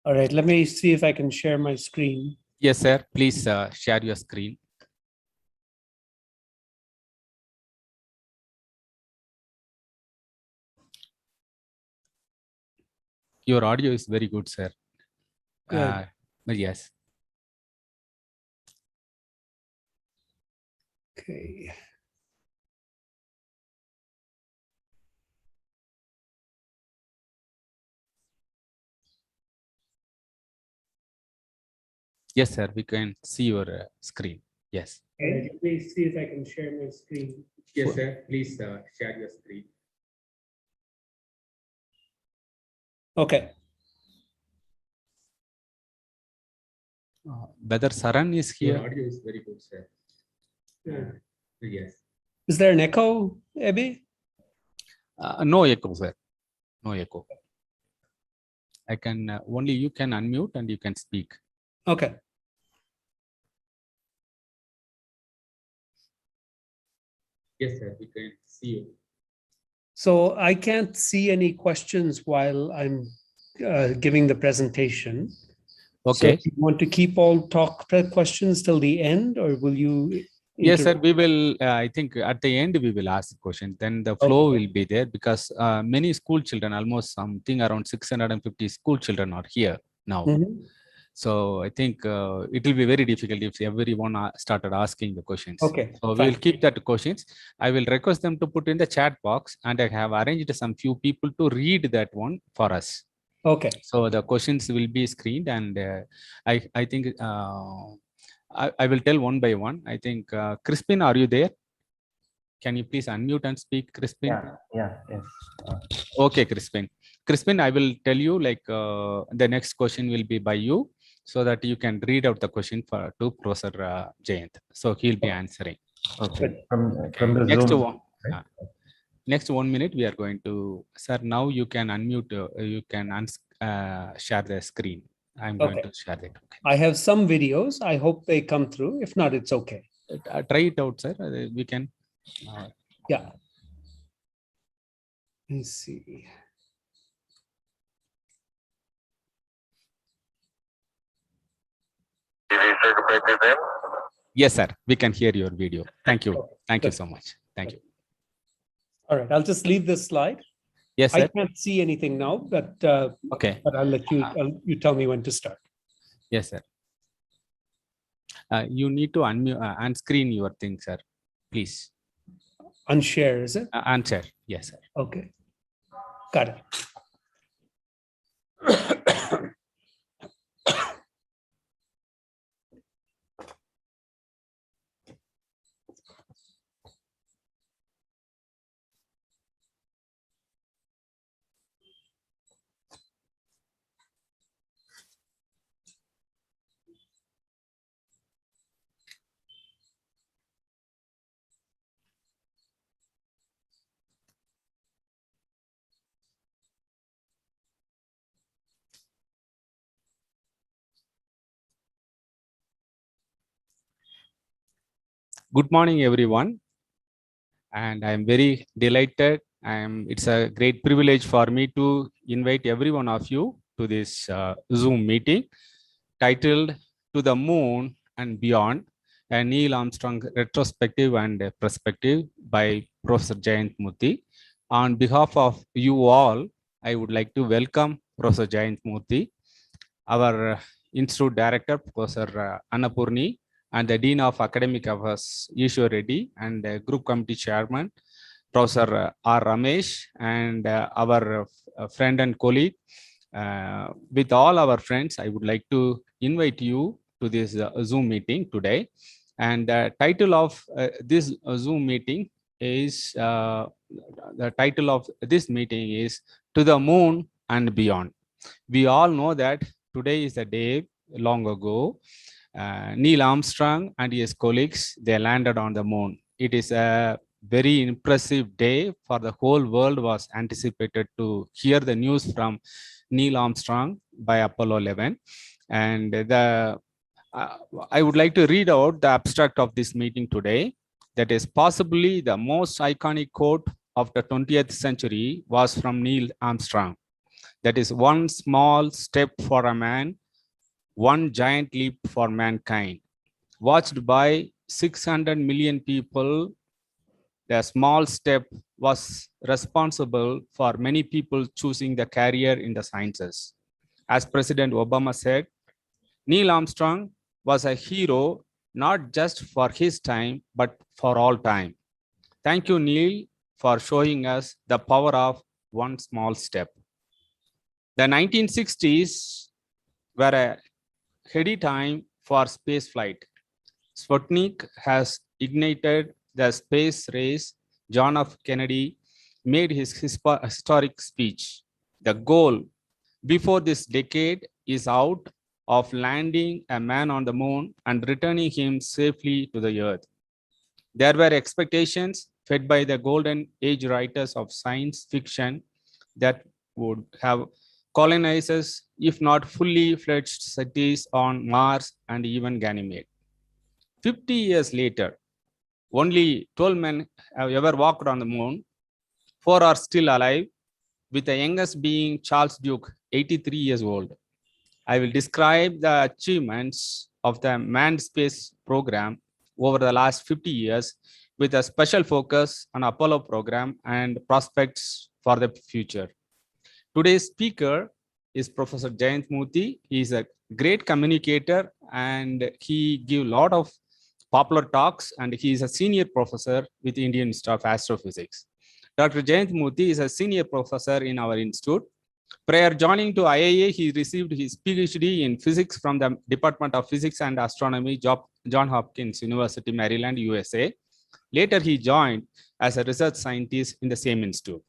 All right, let me see if I can share my screen. Yes, sir. Please share your screen. Your audio is very good, sir. Good. But yes. Okay. Yes, sir. We can see your screen. Yes. Okay, let me see if I can share my screen. Yes, sir. Please share your screen. Okay. Whether Saran is here. Your audio is very good, sir. Yes. Is there an echo, Abby? No echo, sir. No echo. I can only you can unmute and you can speak. Okay. Yes, sir. We can see you. So I can't see any questions while I'm giving the presentation. So Okay. do you want to keep all talk questions till the end, or will you? Yes, sir. We will. I think at the end we will ask the question. Then the flow will be there because many school children, almost something around 650 school children are here now. Mhm. So I think it will be very difficult if everyone started asking the questions. Okay, So we fine. will keep that questions. I will request them to put in the chat box, and I have arranged some few people to read that one for us. Okay. So the questions will be screened, and I think I will tell one by one. I think Crispin, are you there? Can you please unmute and speak, Crispin? Yes. Okay, Crispin. Crispin, I will tell you like the next question will be by you, so that you can read out the question to Professor Jayant. So he'll be answering. Okay. From the Next Zoom. one. Next 1 minute, we are going to, sir. Now you can unmute. You can share the screen. I'm going to share it. Okay. I have some videos. I hope they come through. If not, it's okay. Try it out, sir. We can. Yeah. Let's see. Yes, sir. We can hear your video. Thank you. Thank you so much. Thank you. All right. I'll just leave this slide. Yes, sir. I can't see anything now, but Okay. But I'll let you. You tell me when to start. Yes, sir. You need to unmute unscreen your thing, sir. Please. Unshare, is it? Unshare. Yes, sir. Okay. Got it. Good morning, everyone. And I'm very delighted. It's a great privilege for me to invite every one of you to this Zoom meeting titled "To the Moon and Beyond: A Neil Armstrong Retrospective and Perspective" by Professor Jayant Murthy. On behalf of you all, I would like to welcome Professor Jayant Murthy, our Institute Director, Professor Annapurni, and the Dean of Academic Affairs, Ishwar Reddy, and Group Committee Chairman, Professor R. Ramesh, and our friend and colleague. With all our friends, I would like to invite you to this Zoom meeting today. And the title of this Zoom meeting is, the title of this meeting is "To the Moon and Beyond." We all know that today is the day long ago Neil Armstrong and his colleagues, they landed on the moon. It is a very impressive day for the whole world was anticipated to hear the news from Neil Armstrong by Apollo 11. And I would like to read out the abstract of this meeting today. That is possibly the most iconic quote of the 20th century was from Neil Armstrong. That is one small step for a man, one giant leap for mankind. Watched by 600 million people, the small step was responsible for many people choosing the career in the sciences. As President Obama said, Neil Armstrong was a hero not just for his time, but for all time. Thank you, Neil, for showing us the power of one small step. The 1960s were a heady time for spaceflight. Sputnik has ignited the space race. John F. Kennedy made his historic speech. The goal before this decade is out of landing a man on the moon and returning him safely to the earth. There were expectations fed by the golden age writers of science fiction that would have colonized, if not fully fledged cities on Mars and even Ganymede. 50 years later, only 12 men have ever walked on the moon. 4 are still alive, with the youngest being Charles Duke, 83 years old. I will describe the achievements of the manned space program over the last 50 years with a special focus on Apollo program and prospects for the future. Today's speaker is Professor Jayant Murthy. He is a great communicator and he gives a lot of popular talks, and he is a senior professor with Indian Institute of Astrophysics. Dr. Jayant Murthy is a senior professor in our institute. Prior joining to IIA, he received his PhD in physics from the Department of Physics and Astronomy, Johns Hopkins University, Maryland, USA. Later, he joined as a research scientist in the same institute.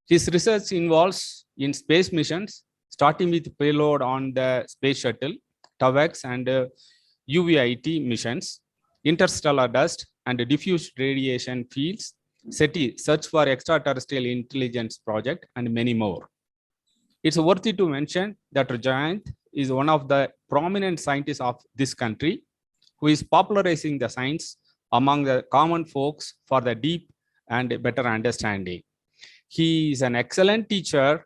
His research involves in space missions, starting with payload on the space shuttle, TAWAX, and UVIT missions, interstellar dust, and diffuse radiation fields, SETI, Search for Extraterrestrial Intelligence project, and many more. It's worthy to mention that Jayant is one of the prominent scientists of this country who is popularizing the science among the common folks for the deep and better understanding. He is an excellent teacher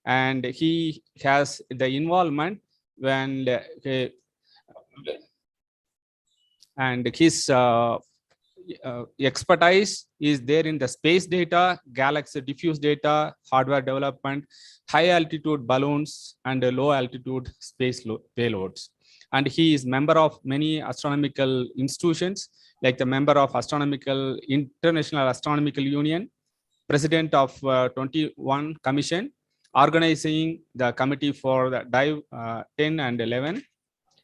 and he has the involvement when and his expertise is there in the space data, galaxy diffuse data, hardware development, high altitude balloons, and low altitude space payloads. And he is member of many astronomical institutions, like the member of International Astronomical Union, president of 21 Commission, organizing the committee for the DIVE 10 and 11.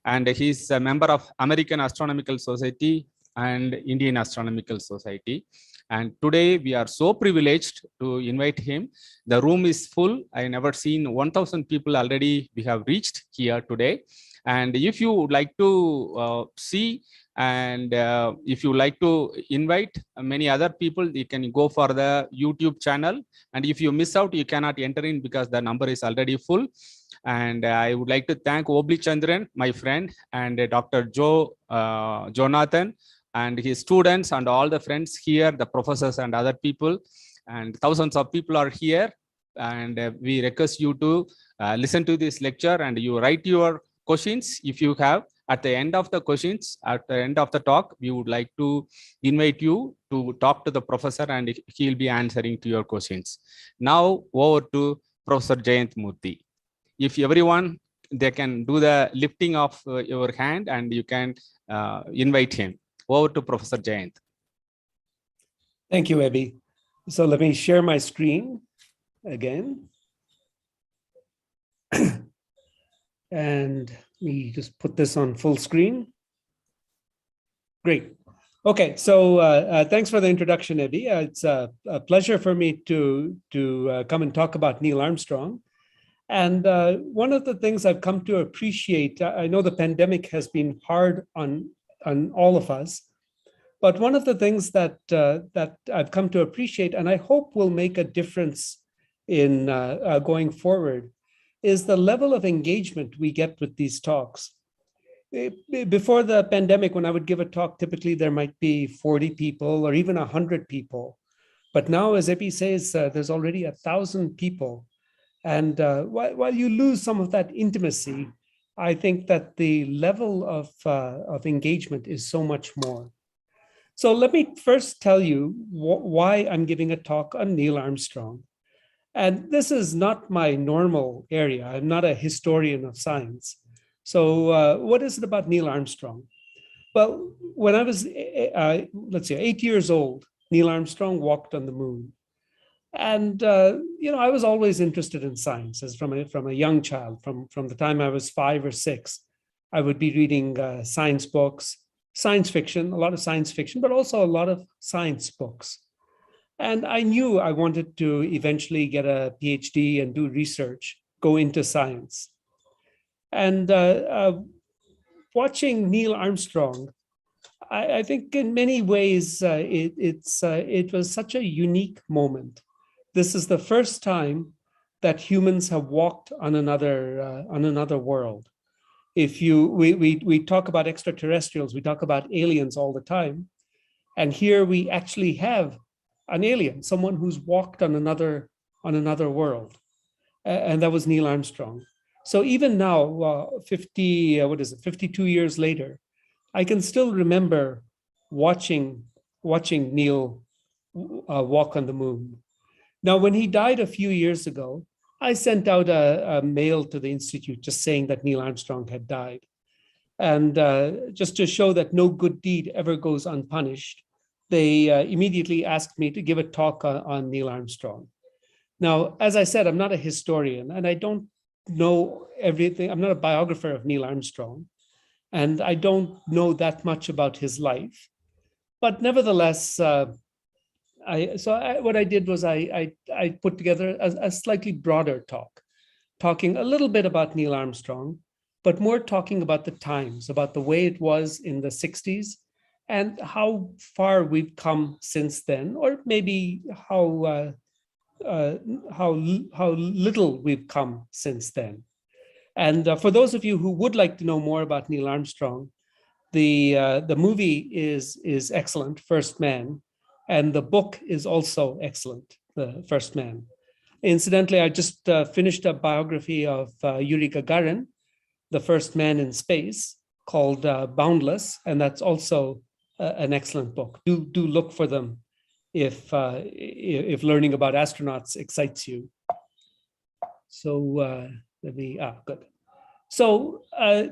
And he's a member of American Astronomical Society and Indian Astronomical Society. And today we are so privileged to invite him. The room is full. I never seen 1,000 people already we have reached here today. And if you would like to see and if you like to invite many other people, you can go for the YouTube channel. And if you miss out, you cannot enter in because the number is already full. And I would like to thank Obli Chandran, my friend, and Dr. Jonathan, and his students, and all the friends here, the professors and other people. And thousands of people are here. And we request you to listen to this lecture and you write your questions if you have. At the end of the questions, at the end of the talk, we would like to invite you to talk to the professor and he will be answering to your questions. Now over to Professor Jayant Murthy. If everyone, they can do the lifting of your hand and you can invite him. Over to Professor Jayant. Thank you, Ebi. So let me share my screen again. And we just put this on full screen. Great. Okay, so thanks for the introduction, Ebi. It's a pleasure for me to come and talk about Neil Armstrong. And one of the things I've come to appreciate, I know the pandemic has been hard on all of us, but one of the things that I've come to appreciate, and I hope will make a difference in going forward, is the level of engagement we get with these talks. Before the pandemic, when I would give a talk, typically there might be 40 people or even 100 people. But now, as Epi says, there's already 1,000 people. And while you lose some of that intimacy, I think that the level of engagement is so much more. So let me first tell you why I'm giving a talk on Neil Armstrong. And this is not my normal area. I'm not a historian of science. So what is it about Neil Armstrong? Well, when I was, let's say, 8 years old, Neil Armstrong walked on the moon. And I was always interested in science as from a young child. From the time I was 5 or 6, I would be reading science books, science fiction, a lot of science fiction, but also a lot of science books. And I knew I wanted to eventually get a PhD and do research, go into science. And watching Neil Armstrong, I think in many ways it was such a unique moment. This is the first time that humans have walked on another world. We talk about extraterrestrials, we talk about aliens all the time, and here we actually have an alien, someone who's walked on another world, and that was Neil Armstrong. So even now, 52 years later, I can still remember watching Neil walk on the moon. Now, when he died a few years ago, I sent out a mail to the Institute just saying that Neil Armstrong had died. And just to show that no good deed ever goes unpunished, they immediately asked me to give a talk on Neil Armstrong. Now, as I said, I'm not a historian and I don't know everything. I'm not a biographer of Neil Armstrong, and I don't know that much about his life. But nevertheless, what I did was I put together a slightly broader talk, talking a little bit about Neil Armstrong, but more talking about the times, about the way it was in the 60s and how far we've come since then, or maybe how little we've come since then. And for those of you who would like to know more about Neil Armstrong, the movie is excellent, First Man, and the book is also excellent, The First Man. Incidentally, I just finished a biography of Yuri Gagarin, the first man in space, called Boundless, and that's also an excellent book. Do look for them if learning about astronauts excites you. So good. So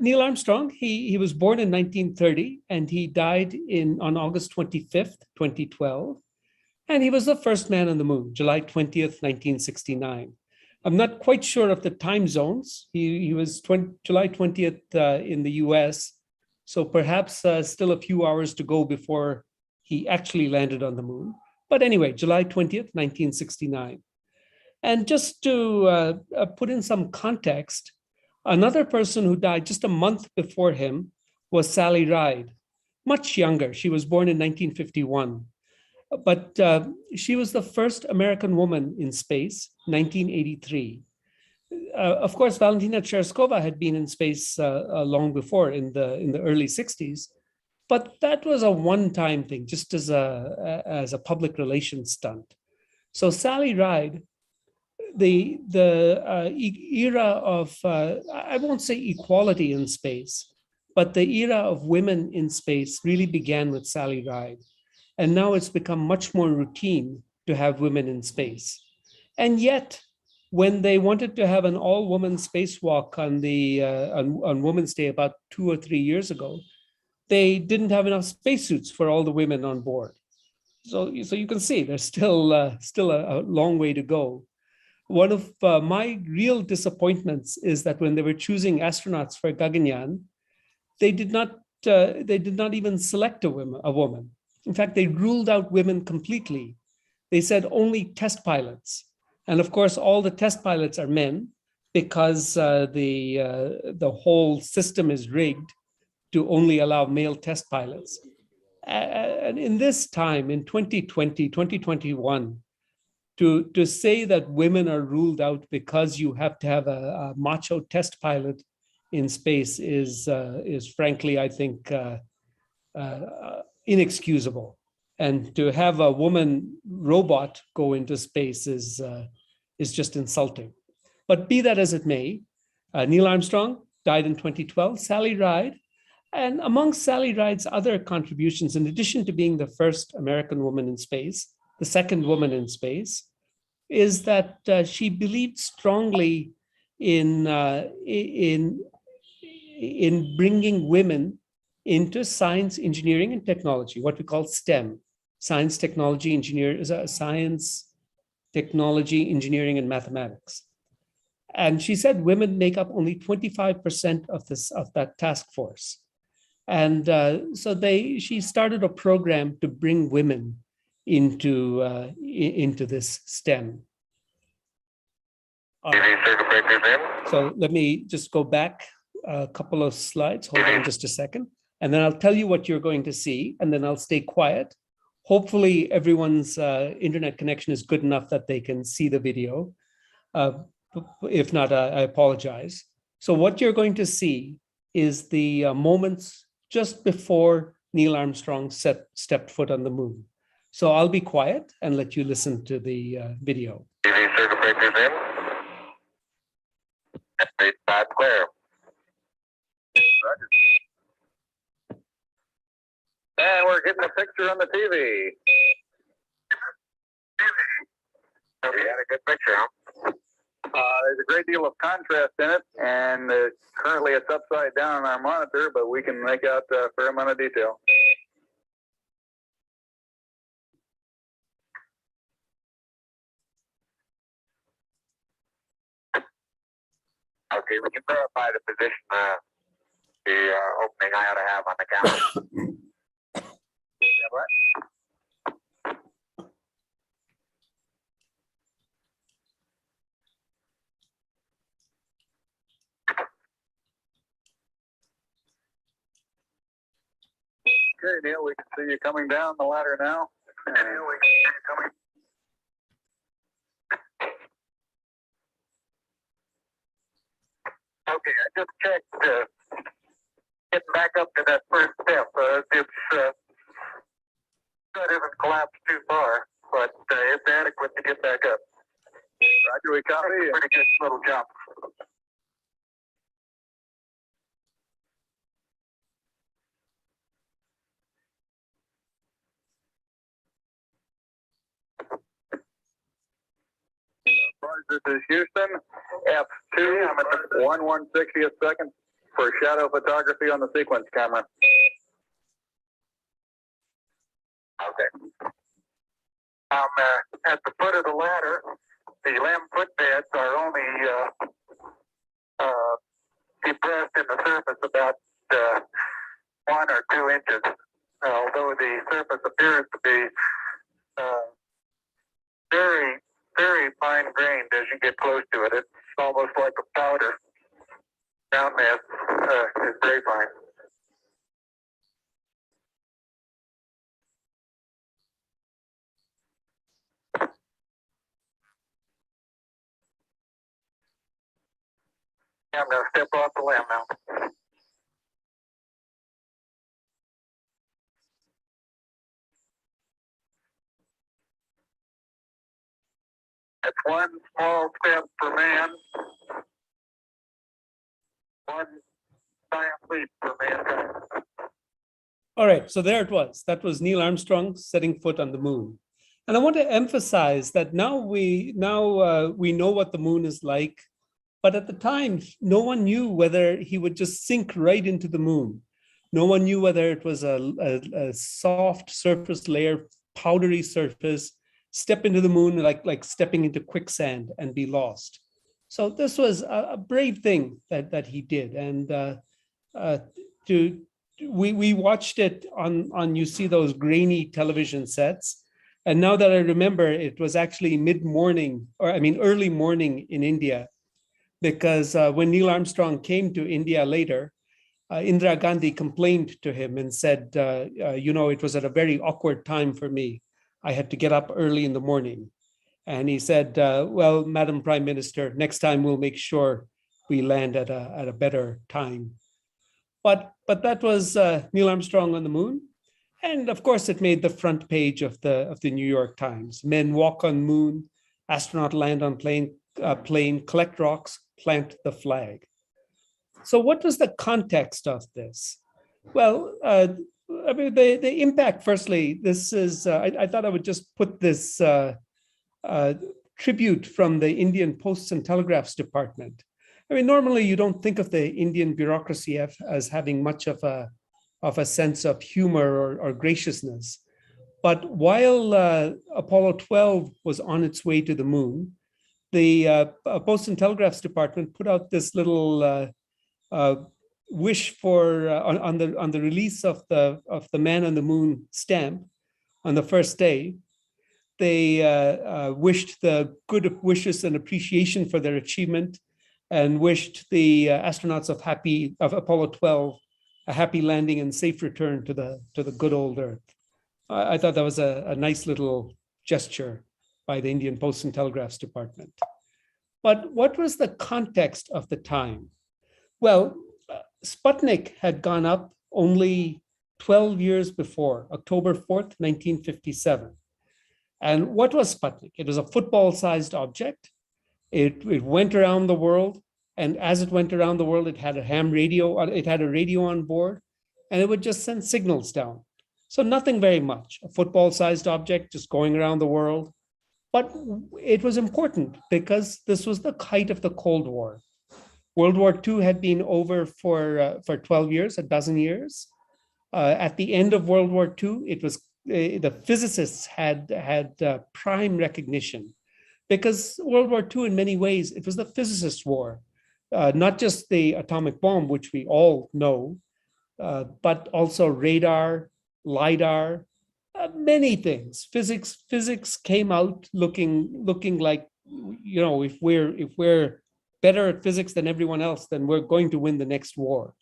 Neil Armstrong, he was born in 1930 and he died on August 25th, 2012. And he was the first man on the moon, July 20th, 1969. I'm not quite sure of the time zones. He was July 20th in the US. So perhaps still a few hours to go before he actually landed on the moon. But anyway, July 20th, 1969. And just to put in some context, another person who died just a month before him was Sally Ride, much younger. She was born in 1951. But she was the first American woman in space, 1983. Of course, Valentina Tereshkova had been in space long before in the early 60s, but that was a one-time thing, just as a public relations stunt. So Sally Ride, the era of, I won't say equality in space, but the era of women in space really began with Sally Ride. And now it's become much more routine to have women in space. And yet, when they wanted to have an all-woman spacewalk on Women's Day about 2 or 3 years ago, they didn't have enough spacesuits for all the women on board. So you can see there's still a long way to go. One of my real disappointments is that when they were choosing astronauts for Gaganyaan, they did not even select a woman. In fact, they ruled out women completely. They said only test pilots. And of course, all the test pilots are men because the whole system is rigged to only allow male test pilots. And in this time, in 2020, 2021, to say that women are ruled out because you have to have a macho test pilot in space is frankly, I think, inexcusable. And to have a woman robot go into space is just insulting. But be that as it may, Neil Armstrong died in 2012, Sally Ride. And among Sally Ride's other contributions, in addition to being the first American woman in space, the second woman in space, is that she believed strongly in bringing women into science, engineering, and technology, what we call STEM, science, technology, engineering, and mathematics. And she said women make up only 25% of that task force. And so she started a program to bring women into this STEM. So let me just go back a couple of slides. Hold on just a second. And then I'll tell you what you're going to see, and then I'll stay quiet. Hopefully everyone's internet connection is good enough that they can see the video. If not, I apologize. So what you're going to see is the moments just before Neil Armstrong stepped foot on the moon. So I'll be quiet and let you listen to the video. Clear. Roger. And we're getting a picture on the TV. We had a good picture, huh? There's a great deal of contrast in it, and currently it's upside down on our monitor, but we can make out a fair amount of detail. Okay, we can verify the position, the opening I ought to have on the camera. Is that right? Okay, Neil, we can see you coming down the ladder now. Neil, we can see you coming. Okay, I just checked getting back up to that first step. It isn't collapsed too far, but it's adequate to get back up. Roger, we copy. Pretty good little jump. This is Houston, F2. I'm at the 1/160th second for shadow photography on the sequence camera. Okay. At the foot of the ladder, the limb footbeds are only depressed in the surface about 1 or 2 inches, although the surface appears to be very, very fine-grained as you get close to it. It's almost like a powder. Ground mass is very fine. I'm going to step off the limb now. That's one small step for man, one giant leap for mankind. All right, so there it was. That was Neil Armstrong setting foot on the moon. And I want to emphasize that now we know what the moon is like, but at the time, no one knew whether he would just sink right into the moon. No one knew whether it was a soft surface layer, powdery surface, step into the moon like stepping into quicksand and be lost. So this was a brave thing that he did. And we watched it on you see those grainy television sets. And now that I remember, it was actually early morning in India, because when Neil Armstrong came to India later, Indira Gandhi complained to him and said, it was at a very awkward time for me. I had to get up early in the morning. And he said, well, Madam Prime Minister, next time we'll make sure we land at a better time. But that was Neil Armstrong on the moon. And of course, it made the front page of the New York Times. Men walk on moon, astronaut land on plane, collect rocks, plant the flag. So what was the context of this? Well, I mean, the impact, firstly, this is, I thought I would just put this tribute from the Indian Posts and Telegraphs Department. I mean, normally you don't think of the Indian bureaucracy as having much of a sense of humor or graciousness. But while Apollo 12 was on its way to the moon, the Post and Telegraphs Department put out this little wish for on the release of the Man on the Moon stamp on the first day. They wished the good wishes and appreciation for their achievement, and wished the astronauts of Apollo 12 a happy landing and safe return to the good old Earth. I thought that was a nice little gesture by the Indian Post and Telegraphs Department. But what was the context of the time? Well, Sputnik had gone up only 12 years before, October 4th, 1957. And what was Sputnik? It was a football-sized object. It went around the world, and as it went around the world, it had a ham radio. It had a radio on board, and it would just send signals down. So nothing very much. A football-sized object just going around the world. But it was important because this was the height of the Cold War. World War II had been over for 12 years, a dozen years. At the end of World War II, it was the physicists had prime recognition, because World War II, in many ways, it was the physicists' war, not just the atomic bomb, which we all know, but also radar, LIDAR, many things. Physics came out looking like, you know, if we're better at physics than everyone else, then we're going to win the next war.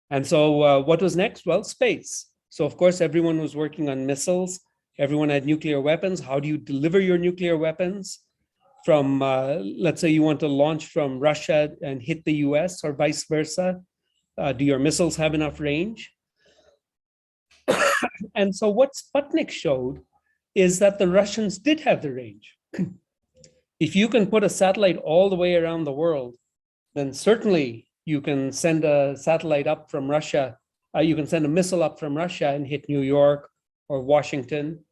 And so what was next? Well, space. So of course, everyone was working on missiles. Everyone had nuclear weapons. How do you deliver your nuclear weapons from, let's say you want to launch from Russia and hit the US or vice versa? Do your missiles have enough range? And so what Sputnik showed is that the Russians did have the range. If you can put a satellite all the way around the world, then certainly you can send a satellite up from Russia. You can send a missile up from Russia and hit New York or Washington.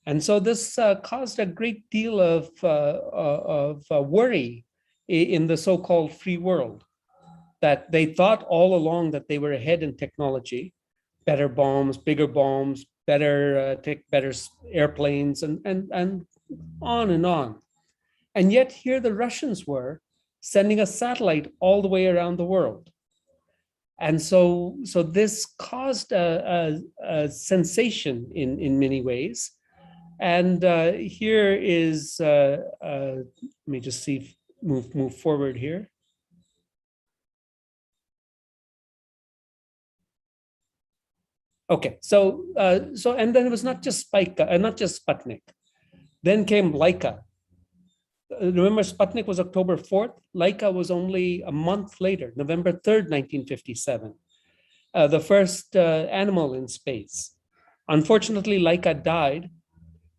And so this caused a great deal of worry in the so-called free world, that they thought all along that they were ahead in technology, better bombs, bigger bombs, better airplanes, and on and on. And yet here the Russians were sending a satellite all the way around the world. And so this caused a sensation in many ways. And here is, let me just see, move forward here. Okay, so and then it was not just Sputnik. Then came Laika. Remember, Sputnik was October 4th. Laika was only a month later, November 3rd, 1957. The first animal in space. Unfortunately, Laika died.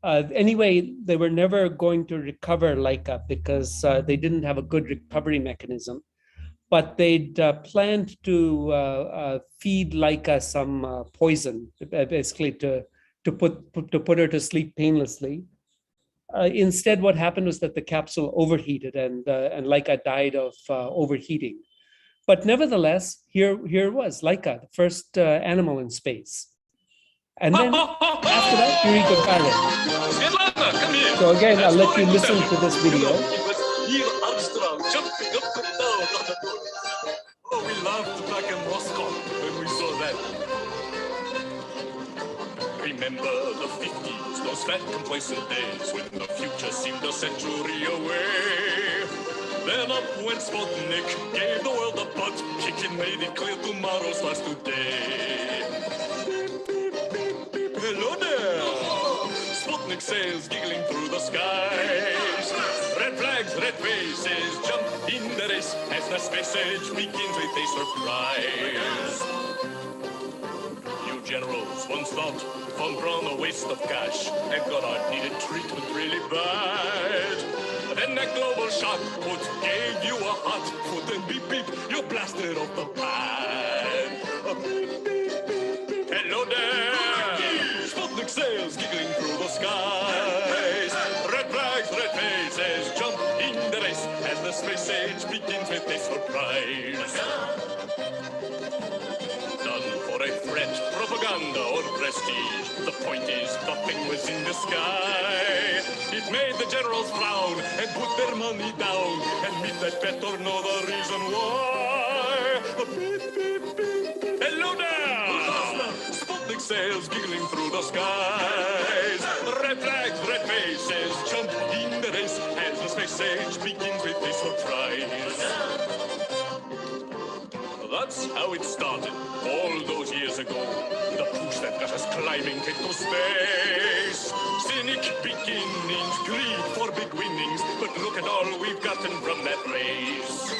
Anyway, they were never going to recover Laika because they didn't have a good recovery mechanism. But they'd planned to feed Laika some poison, basically to put her to sleep painlessly. Instead, what happened was that the capsule overheated, and Laika died of overheating. But nevertheless, here was Laika, the first animal in space. And then after that, Yuri Gagarin. So again, I'll let you listen to this video. Neil Armstrong jumping up and down on the moon. Oh, we laughed back in Moscow when we saw that. Remember the 50s, those fat, complacent days when the future seemed a century away. Then up went Sputnik, gave the world a butt kick and made it clear tomorrow starts today. Beep, beep, beep, beep. Hello there. Sputnik sails giggling through the skies. Red flags, red faces, jump in the race as the space age begins with a surprise. You generals once thought von Braun a waste of cash and Goddard needed treatment really bad. Then that global shock gave you a hot foot and beep beep, you blasted off the pad. Beep, beep, beep, beep. Hello there! Sputnik sails giggling through the skies. Red flags, red faces, jump in the race as the space age begins with a surprise. Done for a threat, propaganda, or prestige. The point is, the thing was in the sky. It made the generals frown and put their money down and meet that bet or know the reason why. Beep, beep, beep, beep. Hello there! Sputnik sails giggling through the skies. Red flags, red faces, jump in the race as the space age begins with a surprise. That's how it started, all those years ago. The push that got us climbing into space. Cynic beginnings, greed for big winnings, but look at all we've gotten from that race.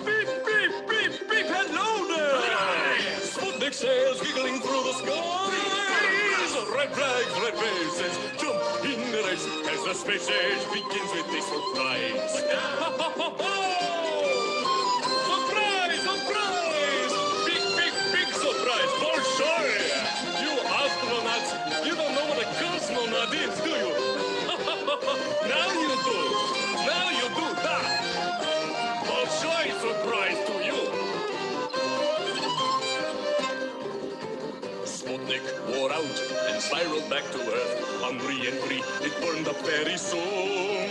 Beep, beep, beep, beep, hello there! Sputnik sails giggling through the skies. Red flags, red faces, jump in the race as the space age begins with a surprise. Ha, ha, ha, ha! Bolshoi! You astronauts, you don't know what a cosmonaut is, do you? Now you do. Now you do that. Bolshoi surprise to you. Sputnik wore out and spiraled back to Earth. On re-entry, it burned up very soon.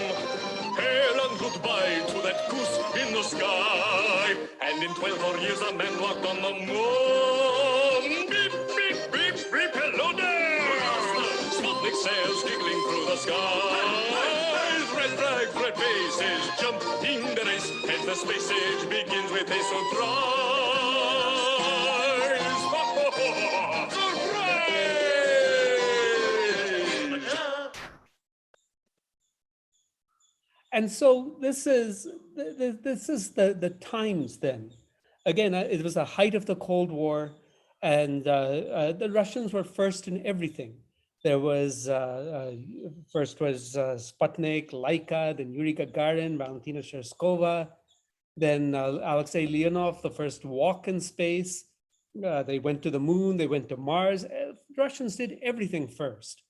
Hail and goodbye to that goose in the sky. And in 12 more years, a man walked on the moon. Beep, beep, beep, beep, hello there! Sputnik sails giggling through the skies. Red flags, red faces, jump in the race as the space age begins with a surprise. Surprise! And so this is the times then. Again, it was the height of the Cold War, and the Russians were first in everything. There was first was Sputnik, Laika, then Yuri Gagarin, Valentina Tereshkova, then Alexei Leonov, the first walk in space. They went to the moon, they went to Mars. Russians did everything first.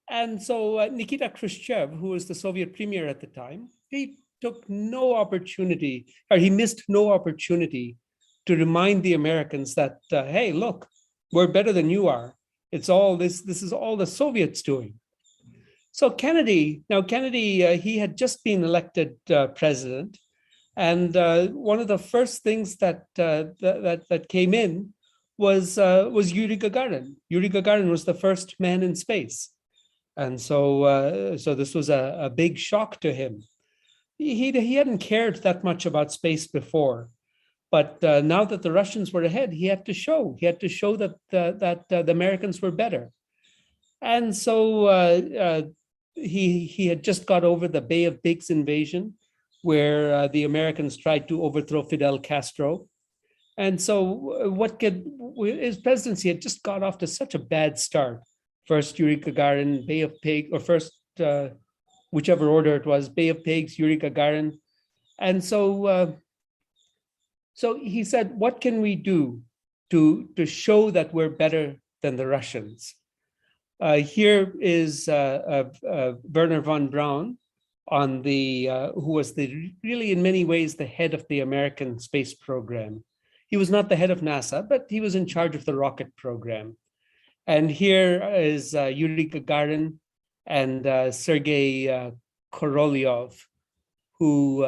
And so Nikita Khrushchev, who was the Soviet premier at the time, he took no opportunity, or he missed no opportunity to remind the Americans that, hey, look, we're better than you are. It's all this is all the Soviets doing. So Kennedy, he had just been elected president. And one of the first things that came in was Yuri Gagarin. Yuri Gagarin was the first man in space. And so this was a big shock to him. He hadn't cared that much about space before, but now that the Russians were ahead, he had to show that the Americans were better. And so he had just got over the Bay of Pigs invasion, where the Americans tried to overthrow Fidel Castro. And so his presidency had just got off to such a bad start. First Yuri Gagarin, Bay of Pigs, or first, whichever order it was, Bay of Pigs, Yuri Gagarin. And so he said, what can we do to show that we're better than the Russians? Here is Wernher von Braun, who was really in many ways the head of the American space program. He was not the head of NASA, but he was in charge of the rocket program. And here is Yuri Gagarin and Sergei Korolev, who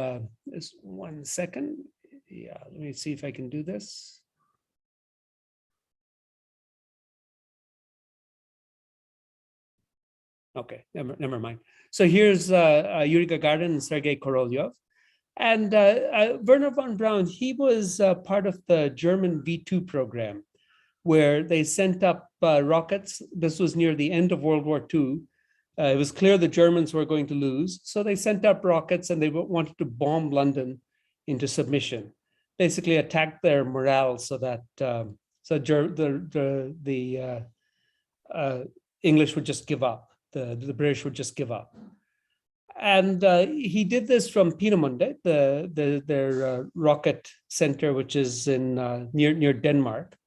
is 1 second. Yeah, let me see if I can do this. Okay, never mind. So here's Yuri Gagarin and Sergei Korolev. And Wernher von Braun, he was part of the German V2 program, where they sent up rockets. This was near the end of World War II. It was clear the Germans were going to lose. So they sent up rockets and they wanted to bomb London into submission, basically attack their morale so that So the English would just give up. The British would just give up. And he did this from Peenemünde, their rocket center, which is in near Denmark.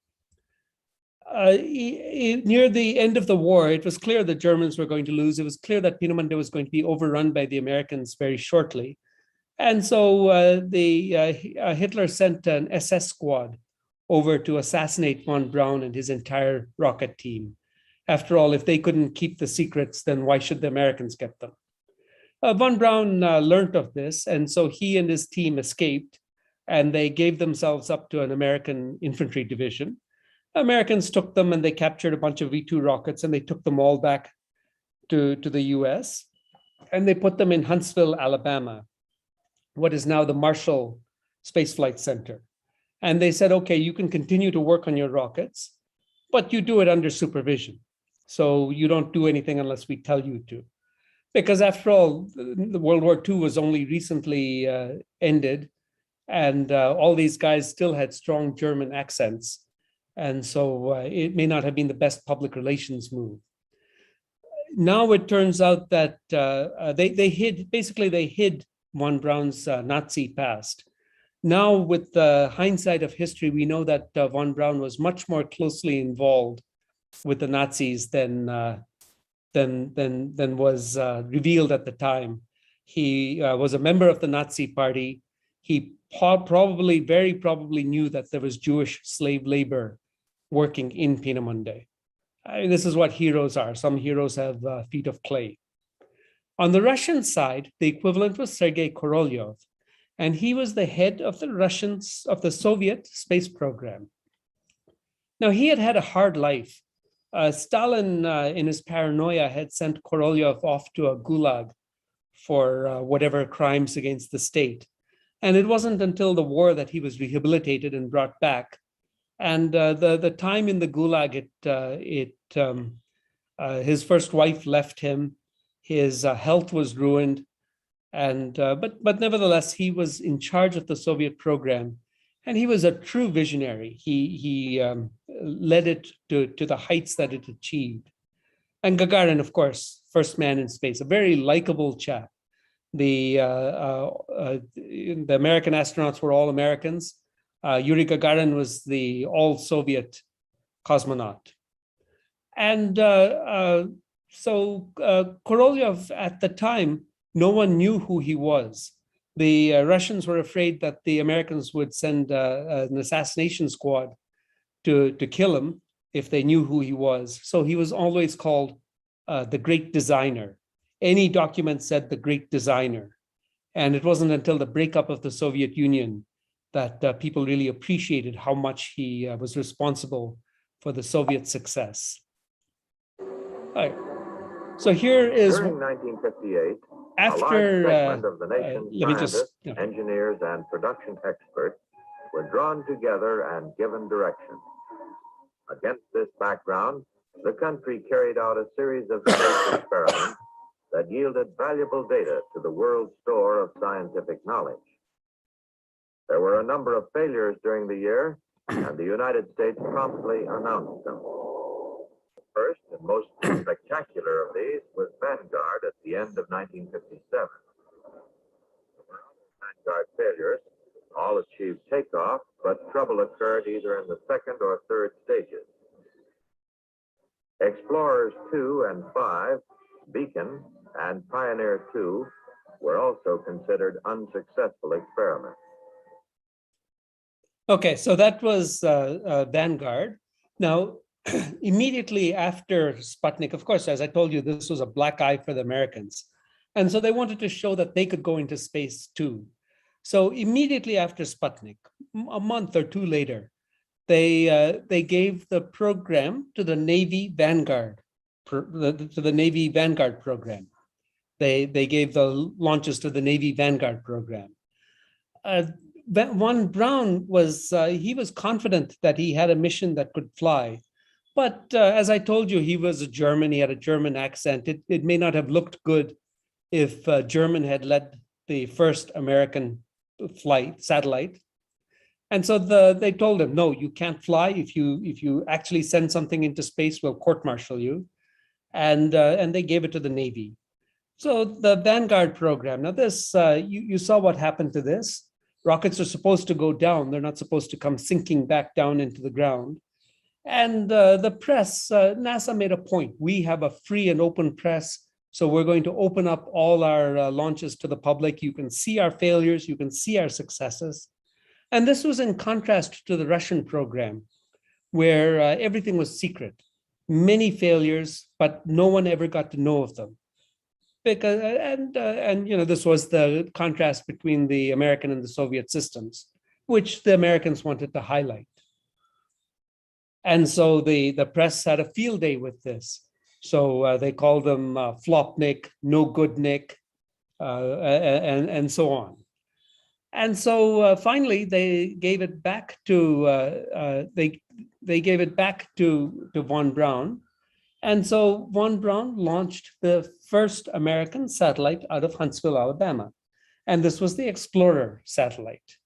Near the end of the war, it was clear the Germans were going to lose. It was clear that Peenemünde was going to be overrun by the Americans very shortly. And so Hitler sent an SS squad over to assassinate von Braun and his entire rocket team. After all, if they couldn't keep the secrets, then why should the Americans get them? Von Braun learned of this, and so he and his team escaped, and they gave themselves up to an American infantry division. Americans took them and they captured a bunch of V-2 rockets, and they took them all back to the US, and they put them in Huntsville, Alabama, what is now the Marshall Space Flight Center. And they said, okay, you can continue to work on your rockets, but you do it under supervision. So you don't do anything unless we tell you to. Because after all, the World War II was only recently ended, and all these guys still had strong German accents. And so it may not have been the best public relations move. Now it turns out that they hid von Braun's Nazi past. Now, with the hindsight of history, we know that von Braun was much more closely involved with the Nazis than was revealed at the time. He was a member of the Nazi Party. He very probably knew that there was Jewish slave labor working in Peenemünde. I mean, this is what heroes are. Some heroes have feet of clay. On the Russian side, the equivalent was Sergei Korolev, and he was the head of the Soviet space program. Now, he had had a hard life. Stalin, in his paranoia, had sent Korolev off to a gulag for whatever crimes against the state. And it wasn't until the war that he was rehabilitated and brought back. And the time in the gulag, his first wife left him. His health was ruined. And but nevertheless, he was in charge of the Soviet program. And he was a true visionary. He led it to the heights that it achieved. And Gagarin, of course, first man in space, a very likable chap. The American astronauts were all Americans. Yuri Gagarin was the all-Soviet cosmonaut. And so Korolev, at the time, no one knew who he was. The Russians were afraid that the Americans would send an assassination squad to kill him if they knew who he was. So he was always called the Great Designer. Any document said the Great Designer. And it wasn't until the breakup of the Soviet Union that people really appreciated how much he was responsible for the Soviet success. All right. So here is during 1958. after. A large segment of the nation's Let me just. scientists, engineers, and production experts were drawn together and given direction. Against this background, the country carried out a series of space experiments that yielded valuable data to the world's store of scientific knowledge. There were a number of failures during the year, and the United States promptly announced them. The first and most spectacular of these was Vanguard at the end of 1957. There were other Vanguard failures. All achieved takeoff, but trouble occurred either in the second or third stages. Explorers 2 and 5, Beacon, and Pioneer 2 were also considered unsuccessful experiments. Okay, so that was Vanguard. Now, immediately after Sputnik, of course, as I told you, this was a black eye for the Americans. And so they wanted to show that they could go into space too. So immediately after Sputnik, a month or two later, they gave the program to the Navy Vanguard, Navy Vanguard program. They gave the launches to the Navy Vanguard program. Von Braun was confident that he had a mission that could fly. But as I told you, he was a German, he had a German accent. It may not have looked good if German had led the first American satellite. And so they told him, no, you can't fly. If you actually send something into space, we'll court-martial you. And they gave it to the Navy. So the Vanguard program, now this, you saw what happened to this. Rockets are supposed to go down. They're not supposed to come sinking back down into the ground. And the press, NASA made a point. We have a free and open press. So we're going to open up all our launches to the public. You can see our failures. You can see our successes. And this was in contrast to the Russian program, where everything was secret. Many failures, but no one ever got to know of them. Because and this was the contrast between the American and the Soviet systems, which the Americans wanted to highlight. And so the press had a field day with this. So they called them Flopnik, No Good Nick, and so on. And so finally they gave it back to they gave it back to von Braun. And so von Braun launched the first American satellite out of Huntsville, Alabama. And this was the Explorer satellite.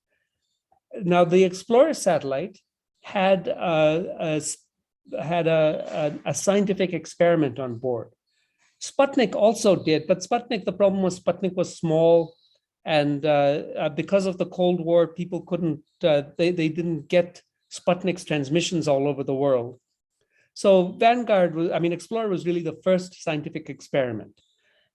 Now, the Explorer satellite had a scientific experiment on board. Sputnik also did, but Sputnik, the problem was Sputnik was small. And because of the Cold War, people couldn't, they didn't get Sputnik's transmissions all over the world. So Explorer was really the first scientific experiment.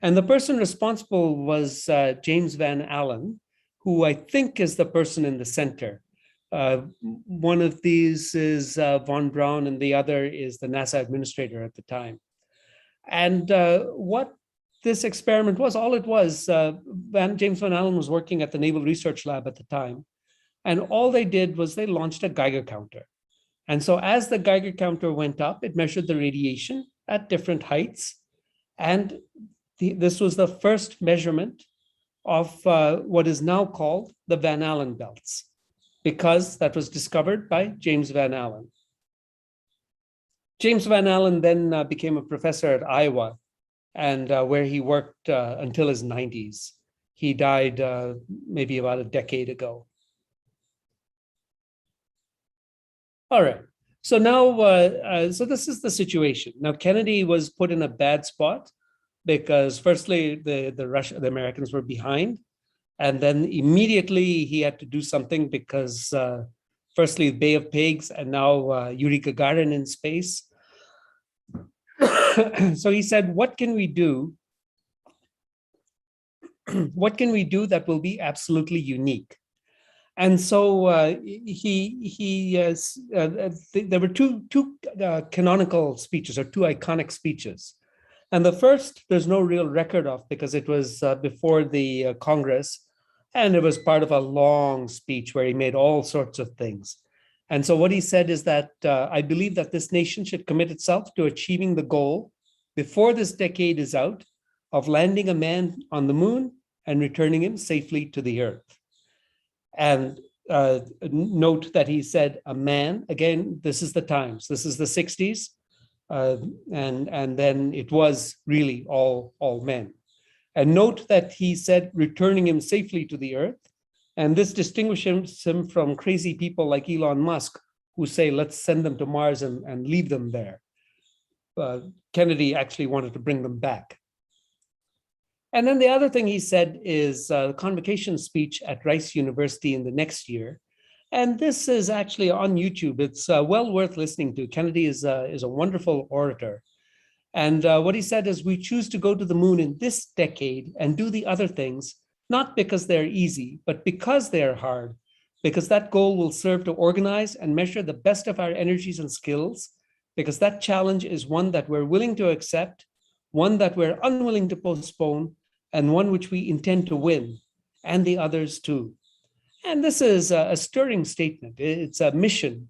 And the person responsible was James Van Allen, who I think is the person in the center. One of these is von Braun, and the other is the NASA administrator at the time. And what this experiment was, all it was, James Van Allen was working at the Naval Research Lab at the time. And all they did was they launched a Geiger counter. And so as the Geiger counter went up, it measured the radiation at different heights. And this was the first measurement of what is now called the Van Allen belts, because that was discovered by James Van Allen. James Van Allen then became a professor at Iowa, and where he worked until his 90s. He died maybe about a decade ago. All right, so now, so this is the situation. Now, Kennedy was put in a bad spot because firstly, the Americans were behind. And then immediately he had to do something because firstly, Bay of Pigs, and now Yuri Gagarin in space. So he said, what can we do? What can we do that will be absolutely unique? And so there were two canonical speeches, or two iconic speeches. And the first, there's no real record of because it was before the Congress, and it was part of a long speech where he made all sorts of things. And so what he said is that I believe that this nation should commit itself to achieving the goal before this decade is out of landing a man on the moon and returning him safely to the earth. And note that he said a man, again, this is the times, this is the 60s. And then it was really all men. And note that he said returning him safely to the earth. And this distinguishes him from crazy people like Elon Musk, who say, let's send them to Mars and leave them there. Kennedy actually wanted to bring them back. And then the other thing he said is the convocation speech at Rice University in the next year. And this is actually on YouTube. It's well worth listening to. Kennedy is a wonderful orator. And what he said is, we choose to go to the moon in this decade and do the other things, not because they're easy, but because they're hard, because that goal will serve to organize and measure the best of our energies and skills, because that challenge is one that we're willing to accept, one that we're unwilling to postpone, and one which we intend to win, and the others too. And this is a stirring statement. It's a mission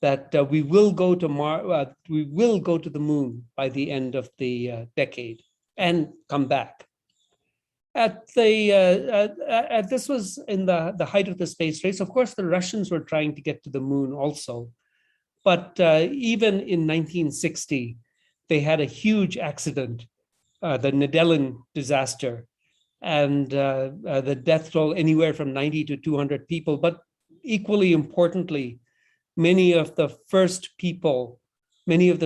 that we will go to the moon by the end of the decade and come back. This was in the height of the space race. Of course, the Russians were trying to get to the moon also. But even in 1960, they had a huge accident, the Nedelin disaster, and the death toll anywhere from 90 to 200 people. But equally importantly, many of the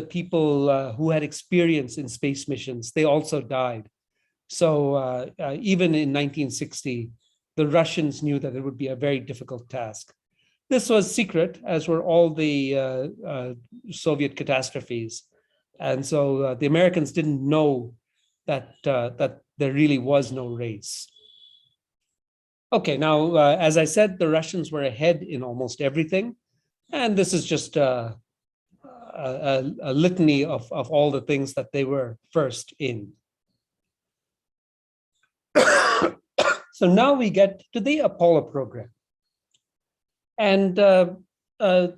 people who had experience in space missions, they also died. So even in 1960, the Russians knew that it would be a very difficult task. This was secret, as were all the Soviet catastrophes. And so the Americans didn't know that there really was no race. Okay, now, as I said, the Russians were ahead in almost everything. And this is just a litany of all the things that they were first in. So now we get to the Apollo program. And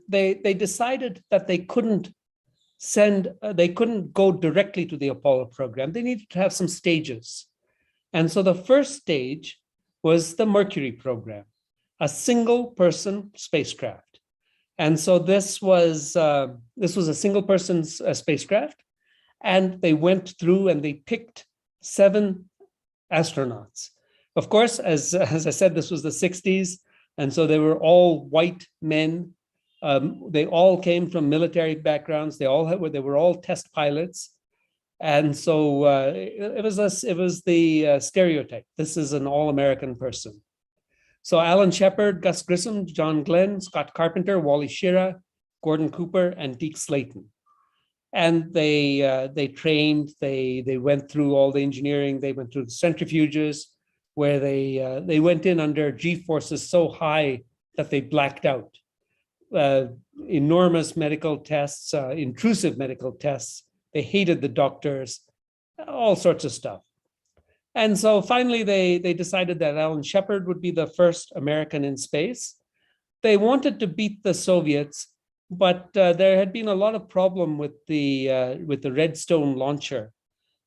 they decided that they couldn't go directly to the Apollo program. They needed to have some stages. And so the first stage was the Mercury program, a single person spacecraft. And so this was a single person spacecraft, and they went through and they picked 7 astronauts. Of course, as I said, this was the 60s, and so they were all white men. They all came from military backgrounds. They were all test pilots, and so it was the stereotype. This is an all-American person. So Alan Shepard, Gus Grissom, John Glenn, Scott Carpenter, Wally Schirra, Gordon Cooper, and Deke Slayton. And they trained. They went through all the engineering. They went through the centrifuges, where they went in under G-forces so high that they blacked out. Enormous medical tests, intrusive medical tests. They hated the doctors, all sorts of stuff. And so finally, they decided that Alan Shepard would be the first American in space. They wanted to beat the Soviets, but there had been a lot of problem with the Redstone launcher.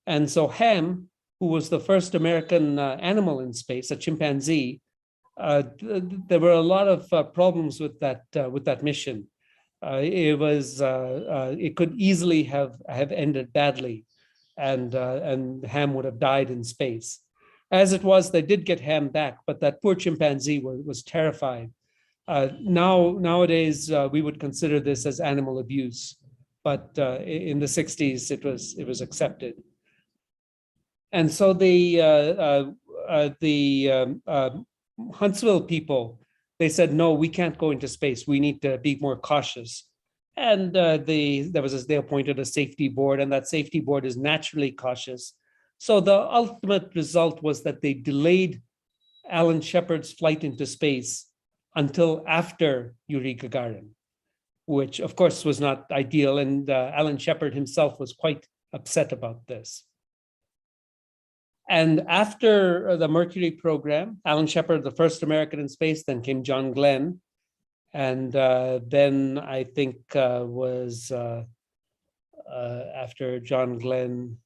And so Ham, who was the first American animal in space, a chimpanzee, there were a lot of problems with that mission. It could easily have ended badly, and Ham would have died in space. As it was, they did get Ham back, but that poor chimpanzee was terrified. Nowadays, we would consider this as animal abuse, but in the 60s, it was accepted. And so the Huntsville people, they said, no, we can't go into space. We need to be more cautious. And they appointed a safety board, and that safety board is naturally cautious. So the ultimate result was that they delayed Alan Shepard's flight into space until after Yuri Gagarin, which of course was not ideal. And Alan Shepard himself was quite upset about this. And after the Mercury program, Alan Shepard, the first American in space, then came John Glenn. And then I think after John Glenn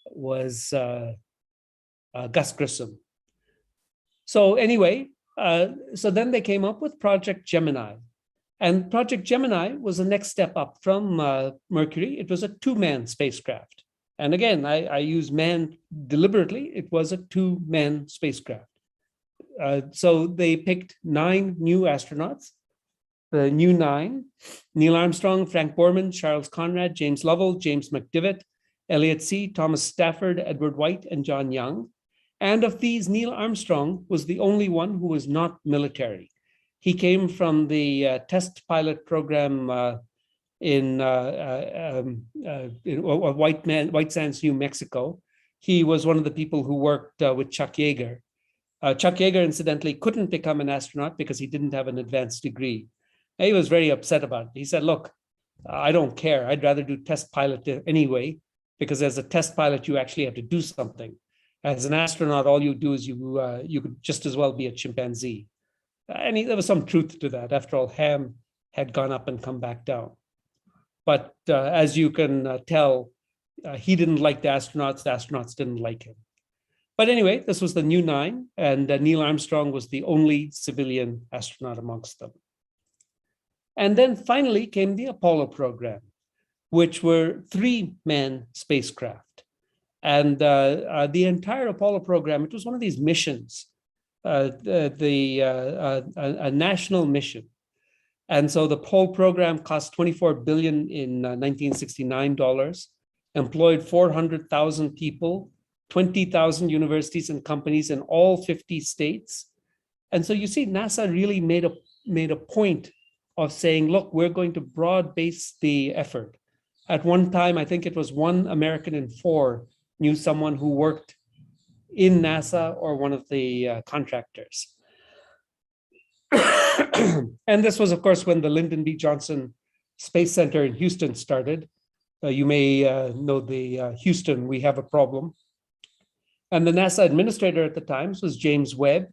was Gus Grissom. So anyway, so then they came up with Project Gemini. And Project Gemini was the next step up from Mercury. It was a 2-man spacecraft. And again, I use man deliberately. It was a 2-man spacecraft. So they picked 9 new astronauts, the new 9: Neil Armstrong, Frank Borman, Charles Conrad, James Lovell, James McDivitt, Elliot See., Thomas Stafford, Edward White, and John Young. And of these, Neil Armstrong was the only one who was not military. He came from the test pilot program in White Sands, New Mexico. He was one of the people who worked with Chuck Yeager. Chuck Yeager, incidentally, couldn't become an astronaut because he didn't have an advanced degree. He was very upset about it. He said, look, I don't care. I'd rather do test pilot anyway, because as a test pilot, you actually have to do something. As an astronaut, all you do is you could just as well be a chimpanzee. And there was some truth to that. After all, Ham had gone up and come back down. But as you can tell, he didn't like the astronauts didn't like him. But anyway, this was the new 9, and Neil Armstrong was the only civilian astronaut amongst them. And then finally came the Apollo program, which were 3-man spacecraft. And the entire Apollo program, it was one of these missions. a national mission. And so the Apollo program cost $24 billion in 1969 dollars, employed 400,000 people, 20,000 universities and companies in all 50 states. And so you see, NASA really made a point of saying, look, we're going to broad base the effort. At one time, I think it was 1 American in 4 knew someone who worked in NASA or one of the contractors. And this was, of course, when the Lyndon B. Johnson Space Center in Houston started. You may know the Houston, we have a problem. And the NASA administrator at the time was James Webb,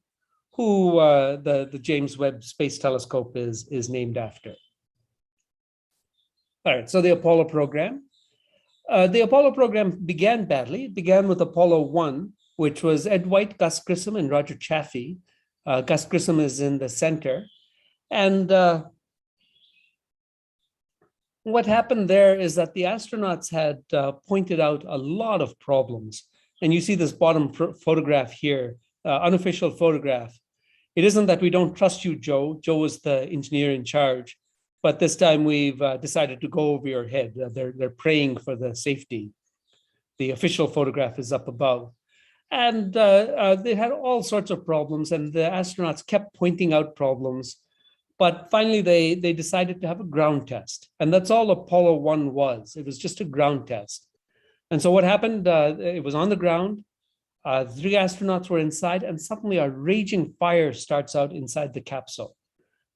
who the James Webb Space Telescope is named after. All right, so the Apollo program. The Apollo program began badly. It began with Apollo 1, which was Ed White, Gus Grissom, and Roger Chaffee. Gus Grissom is in the center. And what happened there is that the astronauts had pointed out a lot of problems. And you see this bottom photograph here, unofficial photograph. It isn't that we don't trust you, Joe. Joe was the engineer in charge. But this time we've decided to go over your head. They're praying for the safety. The official photograph is up above. And they had all sorts of problems, and the astronauts kept pointing out problems. But finally, they decided to have a ground test. And that's all Apollo 1 was. It was just a ground test. And so what happened, it was on the ground. 3 astronauts were inside, and suddenly a raging fire starts out inside the capsule.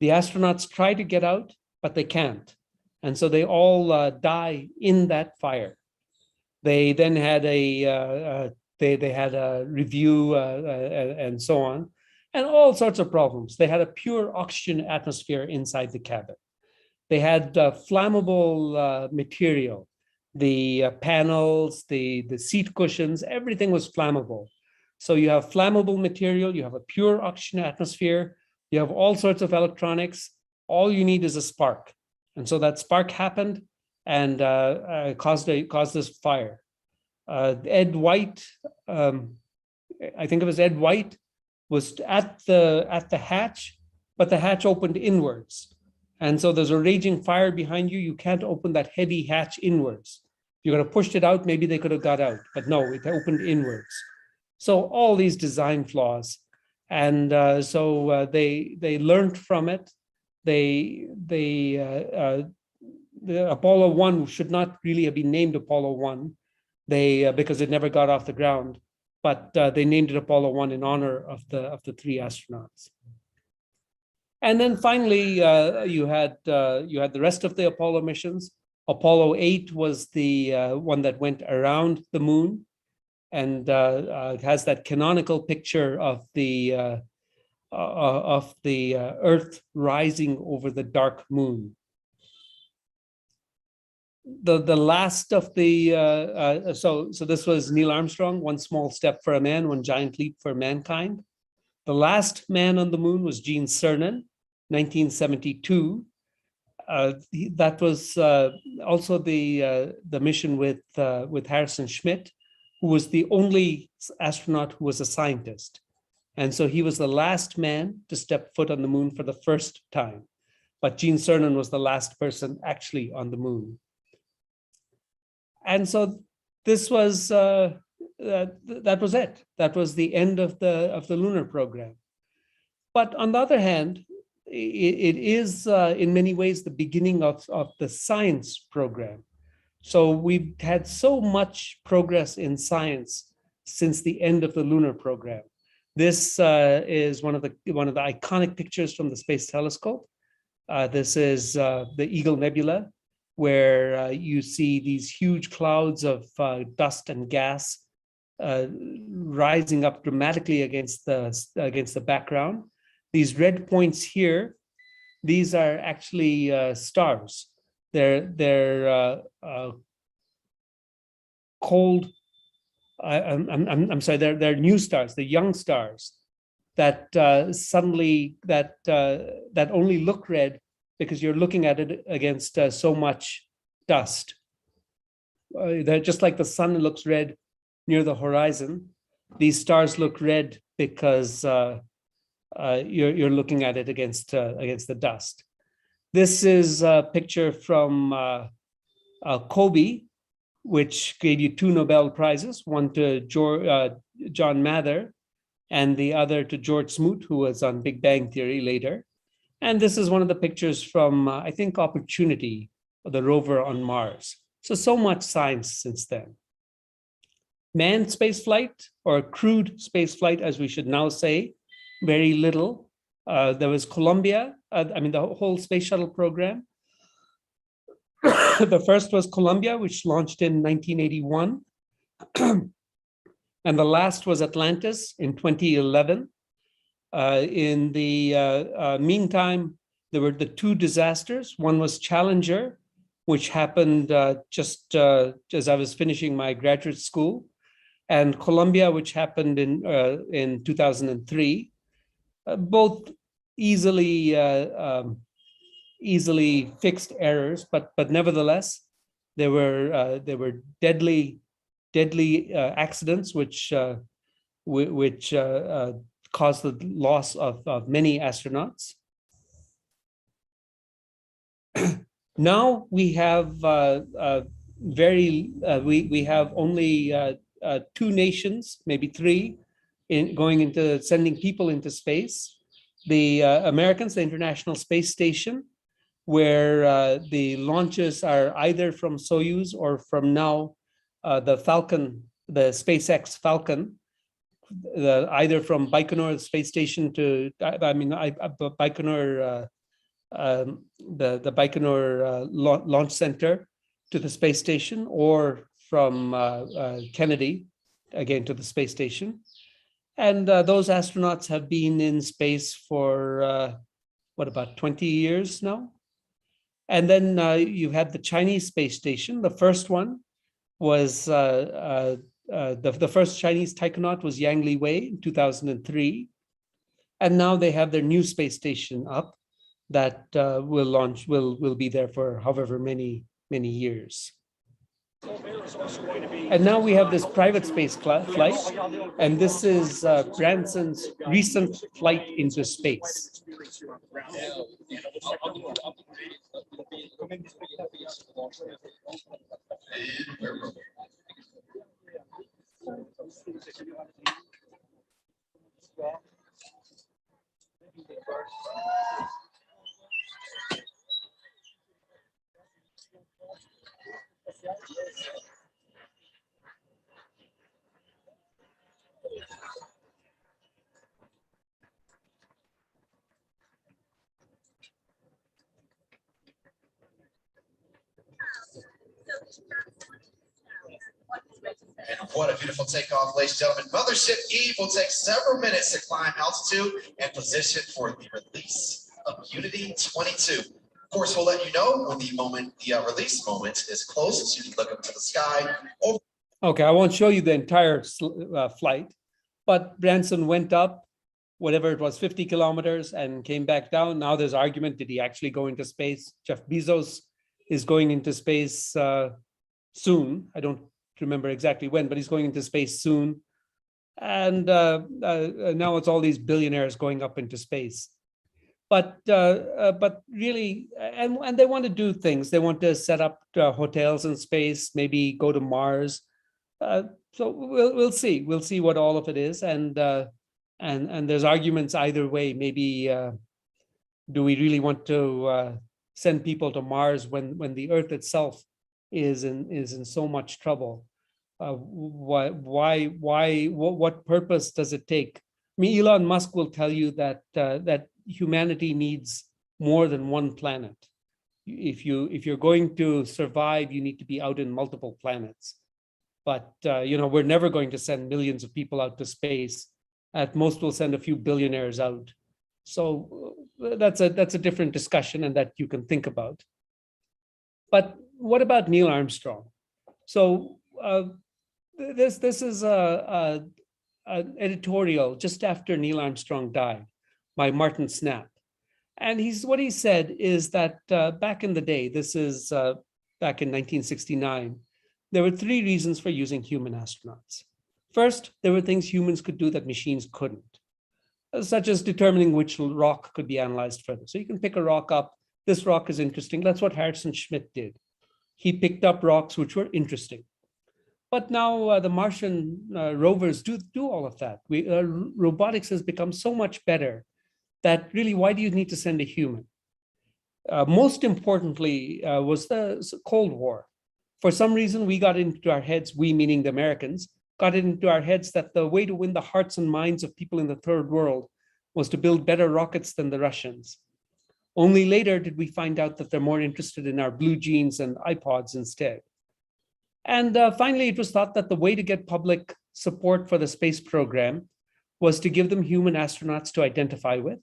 The astronauts try to get out, but they can't. And so they all die in that fire. They then had a review and so on, and all sorts of problems. They had a pure oxygen atmosphere inside the cabin. They had flammable material. The panels, the seat cushions, everything was flammable. So you have flammable material, you have a pure oxygen atmosphere, you have all sorts of electronics. All you need is a spark. And so that spark happened and caused this fire. Ed White, I think it was Ed White, was at the hatch, but the hatch opened inwards. And so there's a raging fire behind you. You can't open that heavy hatch inwards. If you could have pushed it out, maybe they could have got out, but no, it opened inwards. So all these design flaws. And so they learned from it. The Apollo 1 should not really have been named Apollo 1 because it never got off the ground, but they named it Apollo 1 in honor of the 3 astronauts. And then finally, you had the rest of the Apollo missions. Apollo 8 was the one that went around the moon, and has that canonical picture of the Earth rising over the dark moon. The last of the so this was Neil Armstrong, one small step for a man, one giant leap for mankind. The last man on the moon was Gene Cernan, 1972. That was also the mission with Harrison Schmitt, who was the only astronaut who was a scientist. And so he was the last man to step foot on the moon for the first time. But Gene Cernan was the last person actually on the moon. And so this was, that was it. That was the end of the lunar program. But on the other hand, it is in many ways the beginning of the science program. So we've had so much progress in science since the end of the lunar program. This is one of the iconic pictures from the Space Telescope. This is the Eagle Nebula, where you see these huge clouds of dust and gas rising up dramatically against the background. These red points here, these are actually stars. They're cold. I'm sorry. They're new stars. They're young stars that suddenly that only look red because you're looking at it against so much dust. They're just like the sun looks red near the horizon. These stars look red because you're looking at it against the dust. This is a picture from Kobe, which gave you 2 Nobel Prizes, one to John Mather and the other to George Smoot, who was on Big Bang Theory later. And this is one of the pictures from, I think, Opportunity, the rover on Mars. So much science since then. Manned space flight, or crewed space flight, as we should now say, very little. There was Columbia, the whole space shuttle program. The first was Columbia, which launched in 1981. And the last was Atlantis in 2011. In the meantime, there were the 2 disasters. One was Challenger, which happened just as I was finishing my graduate school, and Columbia, which happened in 2003. Both easily fixed errors, but nevertheless, there were deadly accidents which caused the loss of many astronauts. Now we have we have only 2 nations, maybe 3, going into sending people into space. The Americans, the International Space Station, where the launches are either from Soyuz or from now the Falcon, the SpaceX Falcon, either from Baikonur Space Station to, Baikonur, the Baikonur Launch Center to the space station, or from Kennedy, again, to the space station. And those astronauts have been in space for, about 20 years now? And then you had the Chinese space station. The first one was, the first Chinese taikonaut was Yang Liwei in 2003. And now they have their new space station up that will be there for however many years. And now we have this private space flight, and this is Branson's recent flight into space. And what a beautiful takeoff, ladies and gentlemen. Mothership Eve will take several minutes to climb altitude and position for the release of Unity 22. Of course, we'll let you know when the release moment is close, so you can look up to the sky. Okay, I won't show you the entire flight, but Branson went up, whatever it was, 50 kilometers, and came back down. Now there's argument, did he actually go into space? Jeff Bezos is going into space soon. I don't remember exactly when, but he's going into space soon. And now it's all these billionaires going up into space. But really, and they want to do things. They want to set up hotels in space, maybe go to Mars. So we'll see. We'll see what all of it is. And there's arguments either way. Maybe do we really want to send people to Mars when the Earth itself is in so much trouble? What purpose does it take? I mean, Elon Musk will tell you that that humanity needs more than one planet. If you're going to survive, you need to be out in multiple planets. But we're never going to send millions of people out to space. At most, we'll send a few billionaires out. So that's a different discussion, and that you can think about. But what about Neil Armstrong? So this is an editorial just after Neil Armstrong died by Martin Snapp. And what he said is that back in the day, this is back in 1969, there were 3 reasons for using human astronauts. First, there were things humans could do that machines couldn't. such as determining which rock could be analyzed further. So you can pick a rock up. This rock is interesting. That's what Harrison Schmitt did. He picked up rocks which were interesting. But now the Martian rovers do all of that. Robotics has become so much better that really, why do you need to send a human? Most importantly was the Cold War. For some reason, we got into our heads, we meaning the Americans, got it into our heads that the way to win the hearts and minds of people in the third world was to build better rockets than the Russians. Only later did we find out that they're more interested in our blue jeans and iPods instead. And finally, it was thought that the way to get public support for the space program was to give them human astronauts to identify with,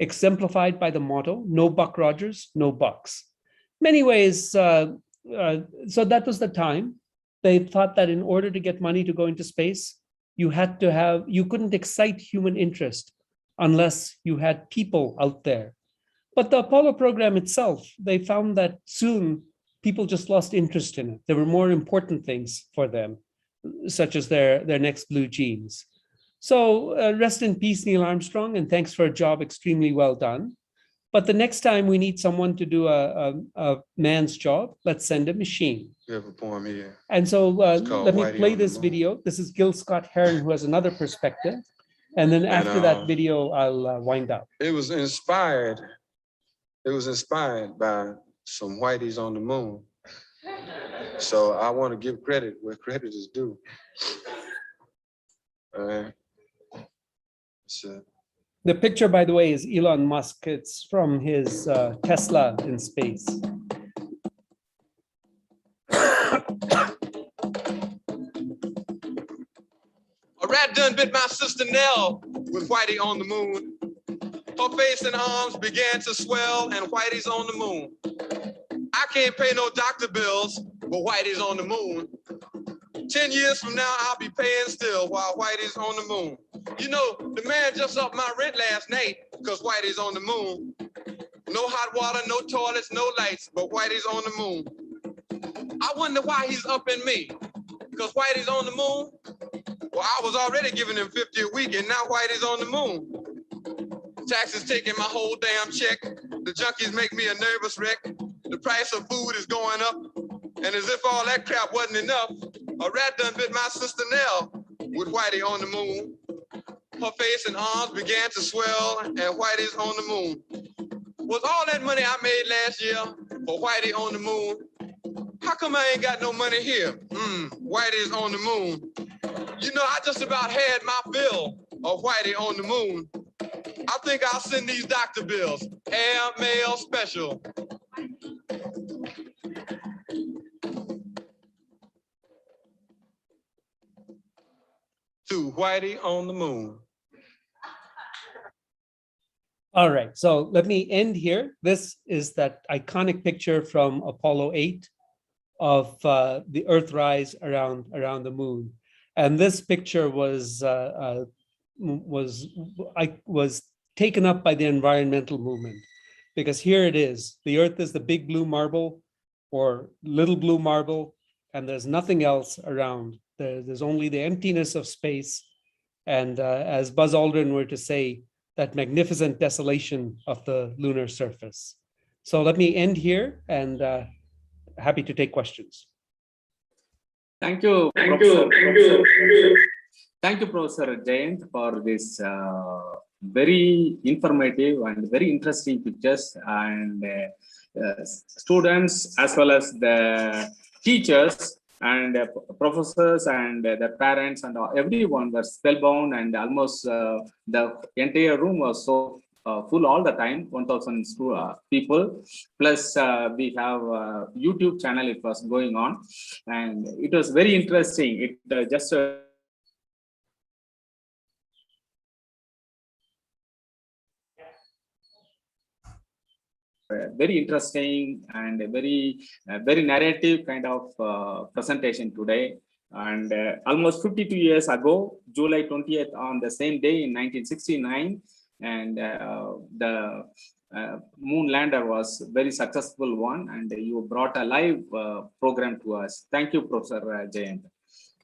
exemplified by the motto, no Buck Rogers, no bucks. Many ways, so that was the time. They thought that in order to get money to go into space, you couldn't excite human interest unless you had people out there. But the Apollo program itself, they found that soon people just lost interest in it. There were more important things for them, such as their next blue jeans. So rest in peace, Neil Armstrong, and thanks for a job extremely well done. But the next time we need someone to do a man's job, let's send a machine. We have a poem here. And so called let me Whitey play on the this Moon. video. This is Gil Scott Heron, who has another perspective. And then after that video, I'll wind up. It was inspired by some whiteys on the moon. So I want to give credit where credit is due. The picture, by the way, is Elon Musk. It's from his Tesla in space. A rat done bit my sister Nell with Whitey on the moon. Her face and arms began to swell, and Whitey's on the moon. I can't pay no doctor bills, but Whitey's on the moon. 10 years from now, I'll be paying still while Whitey's on the moon. You know, the man just upped my rent last night because Whitey's on the moon. No hot water, no toilets, no lights, but Whitey's on the moon. I wonder why he's upping me, because Whitey's on the moon? Well, I was already giving him 50 a week, and now Whitey's on the moon. Taxes taking my whole damn check. The junkies make me a nervous wreck. The price of food is going up. And as if all that crap wasn't enough, a rat done bit my sister Nell with Whitey on the moon. Her face and arms began to swell, and Whitey's on the moon. Was all that money I made last year for Whitey on the moon? How come I ain't got no money here? Whitey's on the moon. You know, I just about had my fill of Whitey on the moon. I think I'll send these doctor bills, air mail special. To Whitey on the moon. All right, so let me end here. This is that iconic picture from Apollo 8 of the Earthrise around the moon. And this picture was taken up by the environmental movement, because here it is. The Earth is the big blue marble or little blue marble, and there's nothing else around. There's only the emptiness of space. And as Buzz Aldrin were to say, that magnificent desolation of the lunar surface. So let me end here, and happy to take questions. Thank you. Thank you, Professor Jayant, for this very informative and very interesting pictures, and students as well as the teachers and professors and the parents and everyone were spellbound, and almost the entire room was so full all the time, 1,000 people. Plus we have a YouTube channel, it was going on, and it was very interesting. It just very interesting and a very narrative kind of presentation today. And almost 52 years ago, July 20th, on the same day in 1969, and the moon lander was very successful one, and you brought a live program to us. Thank you, Professor Jayant.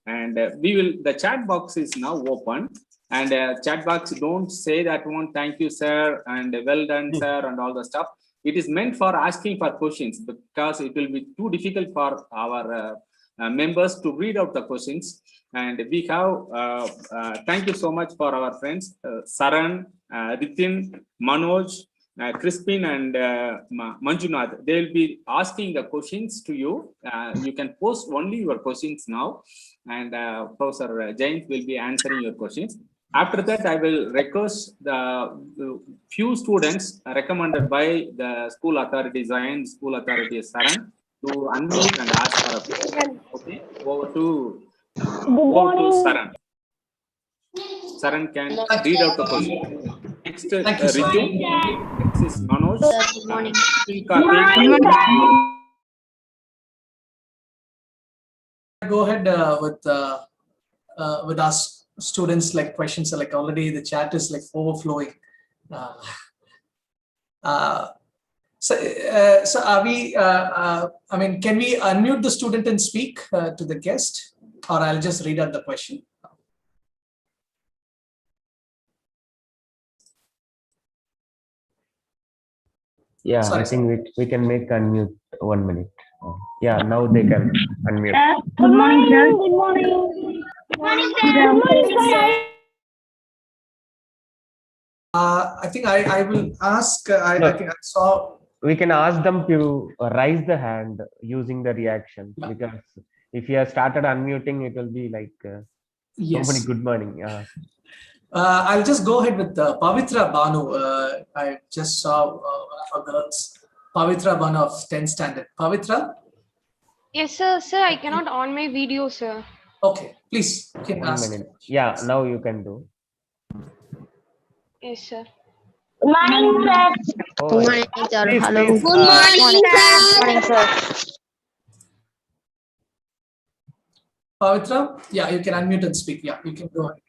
And the chat box is now open, And chat box, don't say that one, thank you, sir, and well done, sir, and all the stuff. It is meant for asking for questions, because it will be too difficult for our members to read out the questions. And we have, thank you so much for our friends, Saran, Ritin, Manoj, Crispin, and Manjunath. They will be asking the questions to you. You can post only your questions now, and Professor Jain will be answering your questions. After that, I will request the few students recommended by the school authority, Zion School Authority, Saran, to unmute and ask for a question. Okay, over to Saran. Saran can read out the question. Next, Ritu. Next is Manoj. Good morning. Go ahead with us students, like questions are like already the chat is like overflowing. So are we, I mean, can we unmute the student and speak to the guest, or I'll just read out the question? Yeah, Sorry, I think we can make unmute 1 minute. Yeah, now they can unmute. Good morning, sir. Good morning. Good morning, sir. Good morning, sir. I think I will ask, I think I saw. We can ask them to raise the hand using the reaction, because if you have started unmuting, it will be like Yes. so many good morning. I'll just go ahead with Pavitra Banu. I just saw her girls. Pavitra Banu of 10th standard. Pavitra? Yes, sir. Sir, I cannot on my video, sir. Okay, please. You can 1 ask. minute. Yeah, now you can do. Yes, sir. Good morning, sir. Oh, Good morning, sir. please, Hello. please, Good morning, sir. Good morning, sir. Pavitra? Yeah, you can unmute and speak. Yeah, you can go ahead.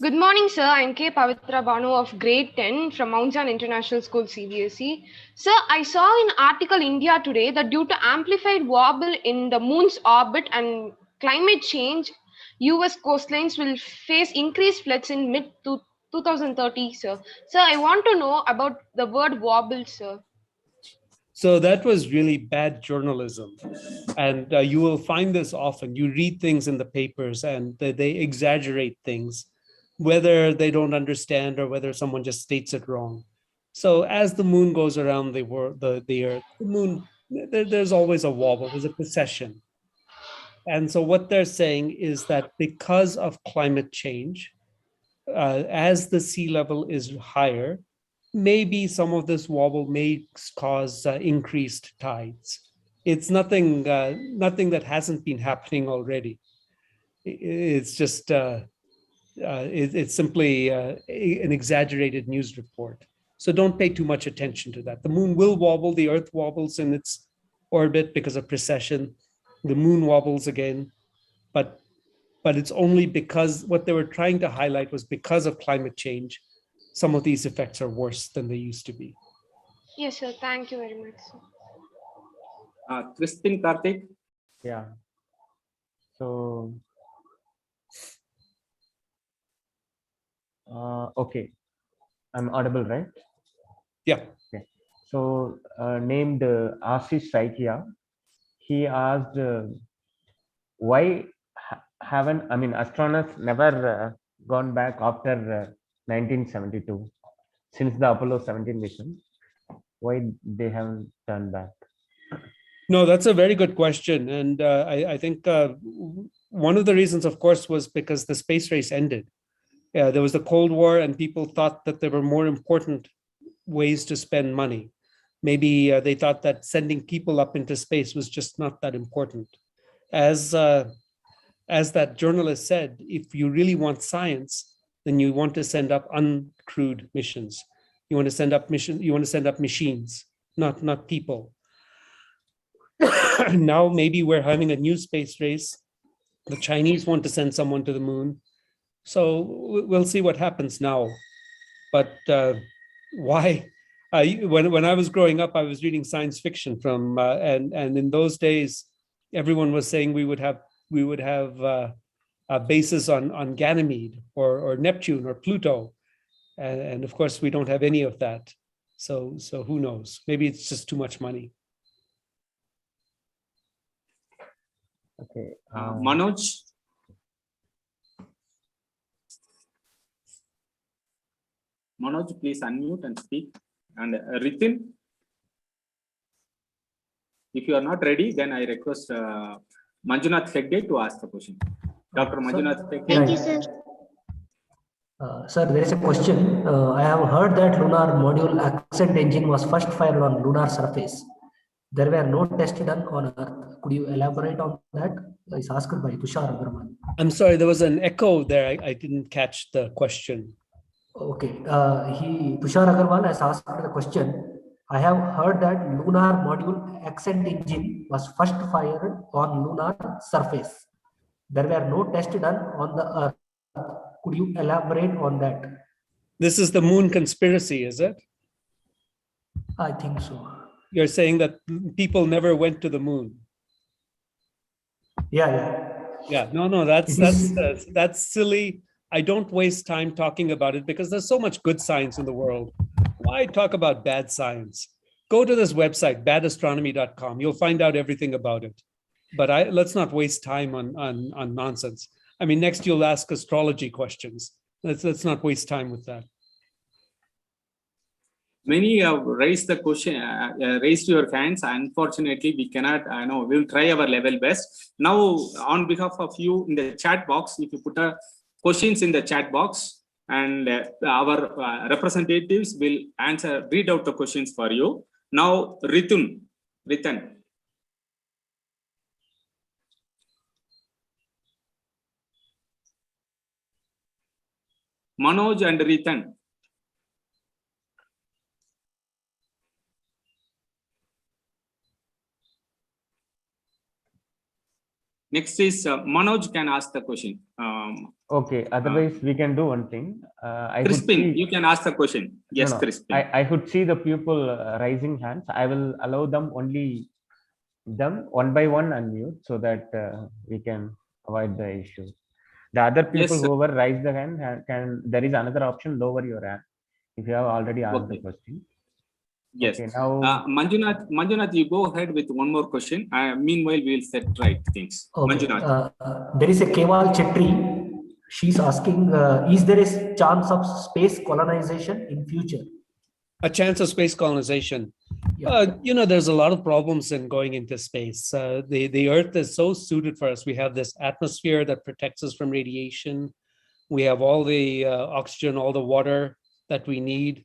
Good morning, sir. I'm K. Pavitra Banu of grade 10 from Mount Zion International School, CBSE. Sir, I saw in article India Today that due to amplified wobble in the moon's orbit and climate change, US coastlines will face increased floods in mid-2030, sir. Sir, I want to know about the word wobble, sir. So that was really bad journalism. And you will find this often. You read things in the papers and they exaggerate things, whether they don't understand or whether someone just states it wrong. So as the moon goes around the Earth, the moon, there's always a wobble, there's a precession. And so what they're saying is that because of climate change, as the sea level is higher, maybe some of this wobble may cause increased tides. It's nothing that hasn't been happening already. It's just it's simply an exaggerated news report. So don't pay too much attention to that. The moon will wobble. The Earth wobbles in its orbit because of precession. The moon wobbles again, but it's only because what they were trying to highlight was because of climate change, some of these effects are worse than they used to be. Yes, sir. Thank you very much, sir. Crispin Karthik. Yeah. So, okay. I'm audible, right? Yeah. Okay. So, named Ashish Saikia, he asked, why haven't, I mean, astronauts never gone back after 1972, since the Apollo 17 mission? Why they haven't turned back? No, that's a very good question. And I think one of the reasons, of course, was because the space race ended. There was the Cold War and people thought that there were more important ways to spend money. Maybe they thought that sending people up into space was just not that important. As that journalist said, if you really want science, then you want to send up uncrewed missions. You want to send up machines, not people. Now maybe we're having a new space race. The Chinese want to send someone to the moon. So we'll see what happens now. But why? When I was growing up, I was reading science fiction from, and in those days, everyone was saying we would have bases on Ganymede or Neptune or Pluto. And of course, we don't have any of that. So who knows? Maybe it's just too much money. Okay. Manoj. Manoj, please unmute and speak. And Ritin, if you are not ready, then I request Manjunath Hegde to ask the question. Dr. Manjunath Hegde. Thank you, sir. Sir, there is a question. I have heard that lunar module ascent engine was first fired on lunar surface. There were no tests done on Earth. Could you elaborate on that? It's asked by Tushar Agarwal. I'm sorry, there was an echo there. I didn't catch the question. Okay. Tushar Agarwal has asked the question. I have heard that lunar module ascent engine was first fired on lunar surface. There were no tests done on the Earth. Could you elaborate on that? This is the moon conspiracy, is it? I think so. You're saying that people never went to the moon. Yeah. No, that's silly. I don't waste time talking about it because there's so much good science in the world. Why talk about bad science? Go to this website, badastronomy.com. You'll find out everything about it. But let's not waste time on nonsense. I mean, next you'll ask astrology questions. Let's not waste time with that. Many have raised the question, raised your hands. Unfortunately, we cannot, I know, we'll try our level best. Now, on behalf of you in the chat box, if you put questions in the chat box, and our representatives will read out the questions for you. Now, Ritan. Manoj and Ritan. Next is Manoj can ask the question. Okay, otherwise we can do one thing. Crispin, you can ask the question. Yes, Crispin. I could see the people raising hands. I will allow them only one by one unmute so that we can avoid the issue. The other people Yes, who were raised the hand there is another option, lower your hand if you have already asked the question. Yes. Okay, now Manjunath, you go ahead with one more question. Meanwhile, we will set right things. Okay. Manjunath. There is a Keval Chetri. She's asking, is there a chance of space colonization in future? A chance of space colonization. Yeah. There's a lot of problems in going into space. The Earth is so suited for us. We have this atmosphere that protects us from radiation. We have all the oxygen, all the water that we need.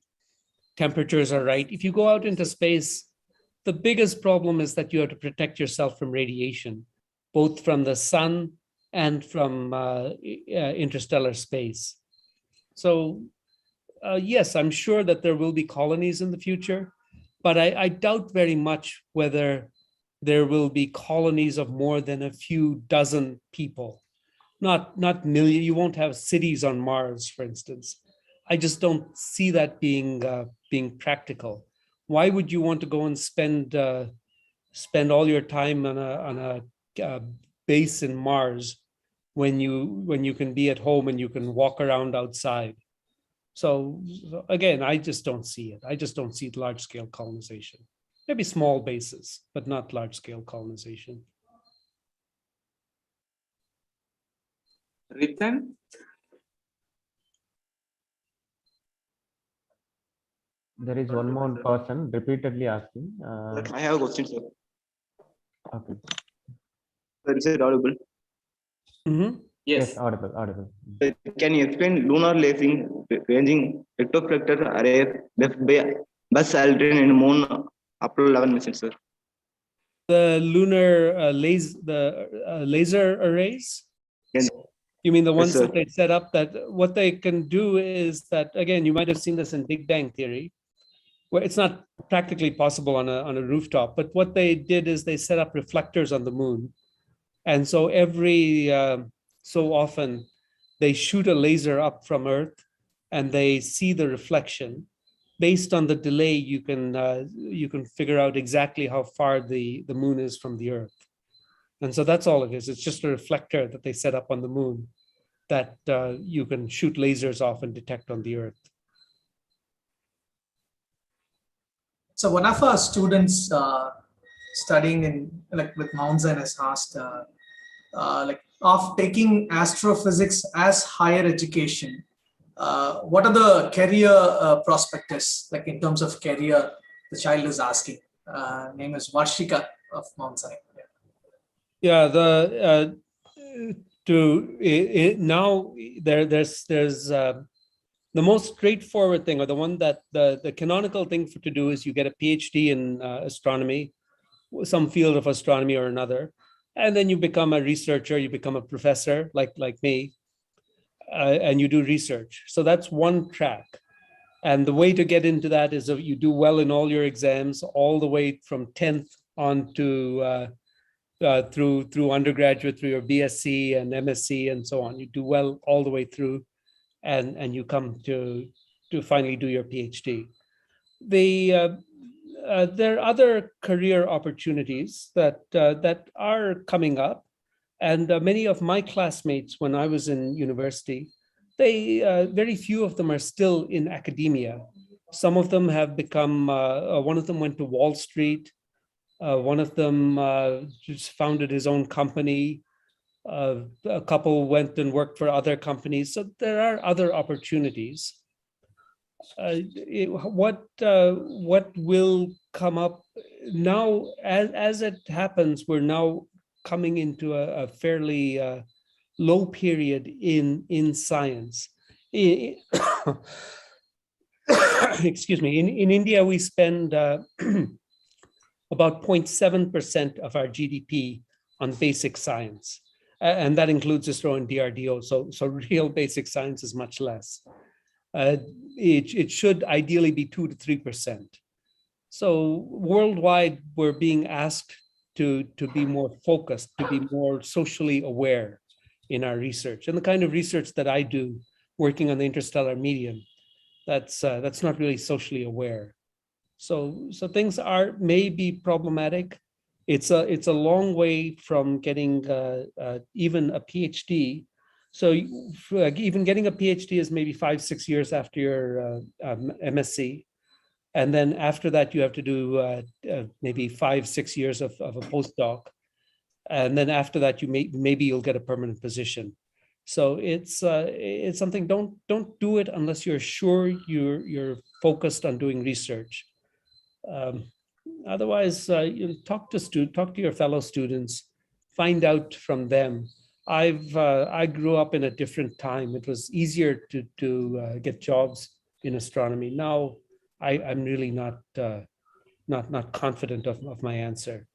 Temperatures are right. If you go out into space, the biggest problem is that you have to protect yourself from radiation, both from the sun and from interstellar space. So yes, I'm sure that there will be colonies in the future, but I doubt very much whether there will be colonies of more than a few dozen people. Not million. You won't have cities on Mars, for instance. I just don't see that being practical. Why would you want to go and spend all your time on a base in Mars when you can be at home and you can walk around outside? So again, I just don't see it. I just don't see large-scale colonization. Maybe small bases, but not large-scale colonization. Ritan. there is one more person repeatedly asking. I have a question, sir. Okay. Sir, is it audible? Mm-hmm. Yes, audible. Can you explain lunar lasing ranging retroflector array left by Buzz Aldrin and Moon Apollo 11 mission, sir? The lunar laser arrays? Yes. You mean the ones sir. that they set up? That what they can do is that, again, you might have seen this in Big Bang Theory, where it's not practically possible on a rooftop, but what they did is they set up reflectors on the moon. And so every so often they shoot a laser up from Earth and they see the reflection. Based on the delay, you can figure out exactly how far the moon is from the Earth. And so that's all it is. It's just a reflector that they set up on the moon. that you can shoot lasers off and detect on the Earth. So one of our students studying in with Mount Zion has asked of taking astrophysics as higher education. What are the career prospectus in terms of career? The child is asking. Name is Varshika of Mount Zion. Yeah, now there's the most straightforward thing, or the one that the canonical thing to do, is you get a PhD in astronomy, some field of astronomy or another, and then you become a researcher, you become a professor like me, and you do research. So that's one track. And the way to get into that is if you do well in all your exams, all the way from 10th on to through undergraduate, through your BSc and MSc and so on. You do well all the way through, and you come to finally do your PhD. There are other career opportunities that are coming up, and many of my classmates when I was in university, very few of them are still in academia. Some of them have become. One of them went to Wall Street. One of them just founded his own company. A couple went and worked for other companies. So there are other opportunities. What will come up now, as it happens, we're now coming into a fairly low period in science. Excuse me. In India, we spend about 0.7% of our GDP on basic science. And that includes ISRO and DRDO. So real basic science is much less. It should ideally be 2 to 3%. So worldwide, we're being asked to be more focused, to be more socially aware in our research. And the kind of research that I do, working on the interstellar medium, that's not really socially aware. So things may be problematic. It's a long way from getting even a PhD. So even getting a PhD is maybe 5-6 years after your MSc, and then after that you have to do maybe 5-6 years of a postdoc, and then after that maybe you'll get a permanent position. So it's something. Don't do it unless you're sure you're focused on doing research. Otherwise, talk to your fellow students, find out from them. I grew up in a different time. It was easier to get jobs in astronomy. Now, I'm really not confident of my answer.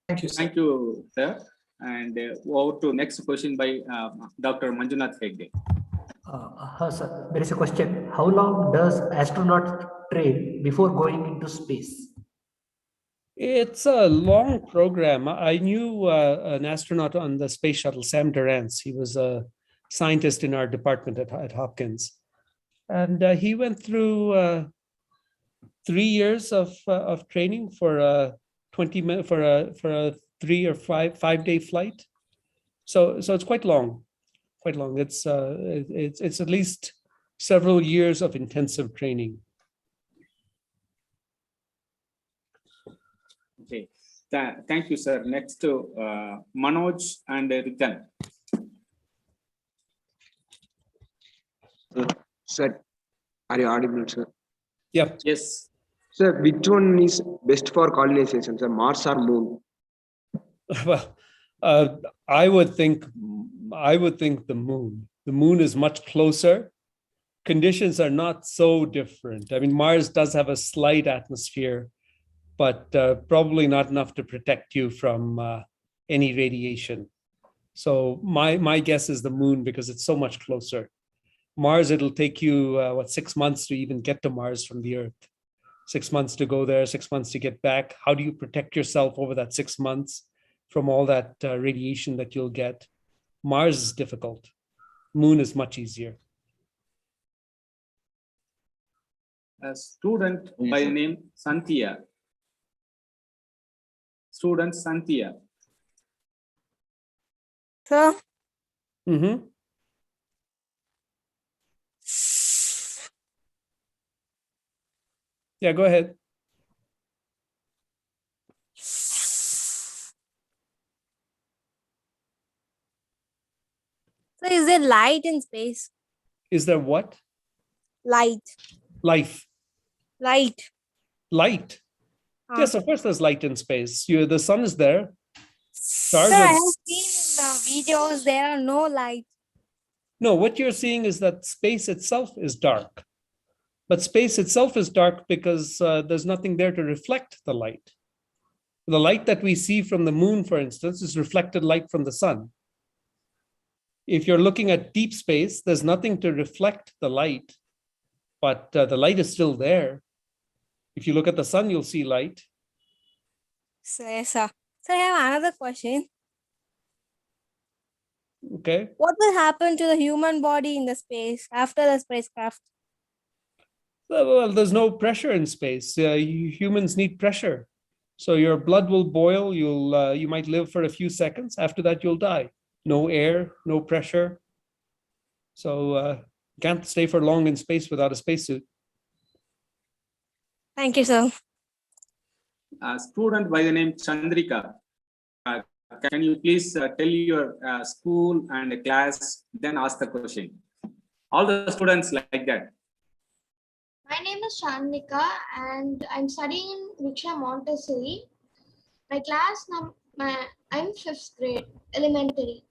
Thank you, sir. Thank you, sir. And over to next question by Dr. Manjunath Hegde. Sir, there is a question. How long does astronaut train before going into space? It's a long program. I knew an astronaut on the space shuttle, Sam Durrance. He was a scientist in our department at Hopkins, and he went through 3 years of training for a 20-minute for a 3 or 5 day flight. So it's quite long. Quite long. It's at least several years of intensive training. Okay, thank you, sir. Next to Manoj and Ritan. Sir, are you audible, sir? Yeah. Yes. Sir, which one is best for colonization, sir? Mars or Moon? Well, I would think the moon. The moon is much closer. Conditions are not so different. I mean, Mars does have a slight atmosphere, but probably not enough to protect you from any radiation. So my guess is the moon, because it's so much closer. Mars, it'll take you 6 months to even get to Mars from the Earth. 6 months to go there, 6 months to get back. How do you protect yourself over that 6 months from all that radiation that you'll get? Mars is difficult. Moon is much easier. A student by the name Santhia. Student Santhia. Sir, Mm-hmm. Yeah, go ahead. so is there light in space? Is there what? Light. Life. Light. Light. Yes, of course there's light in space. The sun is there. Stars Sir, I are... have seen in the videos there are no light. No, what you're seeing is that space itself is dark. But space itself is dark because there's nothing there to reflect the light. The light that we see from the moon, for instance, is reflected light from the sun. If you're looking at deep space, there's nothing to reflect the light, but the light is still there. If you look at the sun, you'll see light. Sir, yes, sir. Sir, I have another question. Okay. What will happen to the human body in the space after the spacecraft? Well, there's no pressure in space. Humans need pressure. So your blood will boil. You might live for a few seconds. After that, you'll die. No air, no pressure. So you can't stay for long in space without a spacesuit. Thank you, sir. A student by the name Chandrika. Can you please tell your school and class, then ask the question? All the students like that. My name is Chandrika and I'm studying in Riksha Montessori. My class, I'm 5th grade, elementary.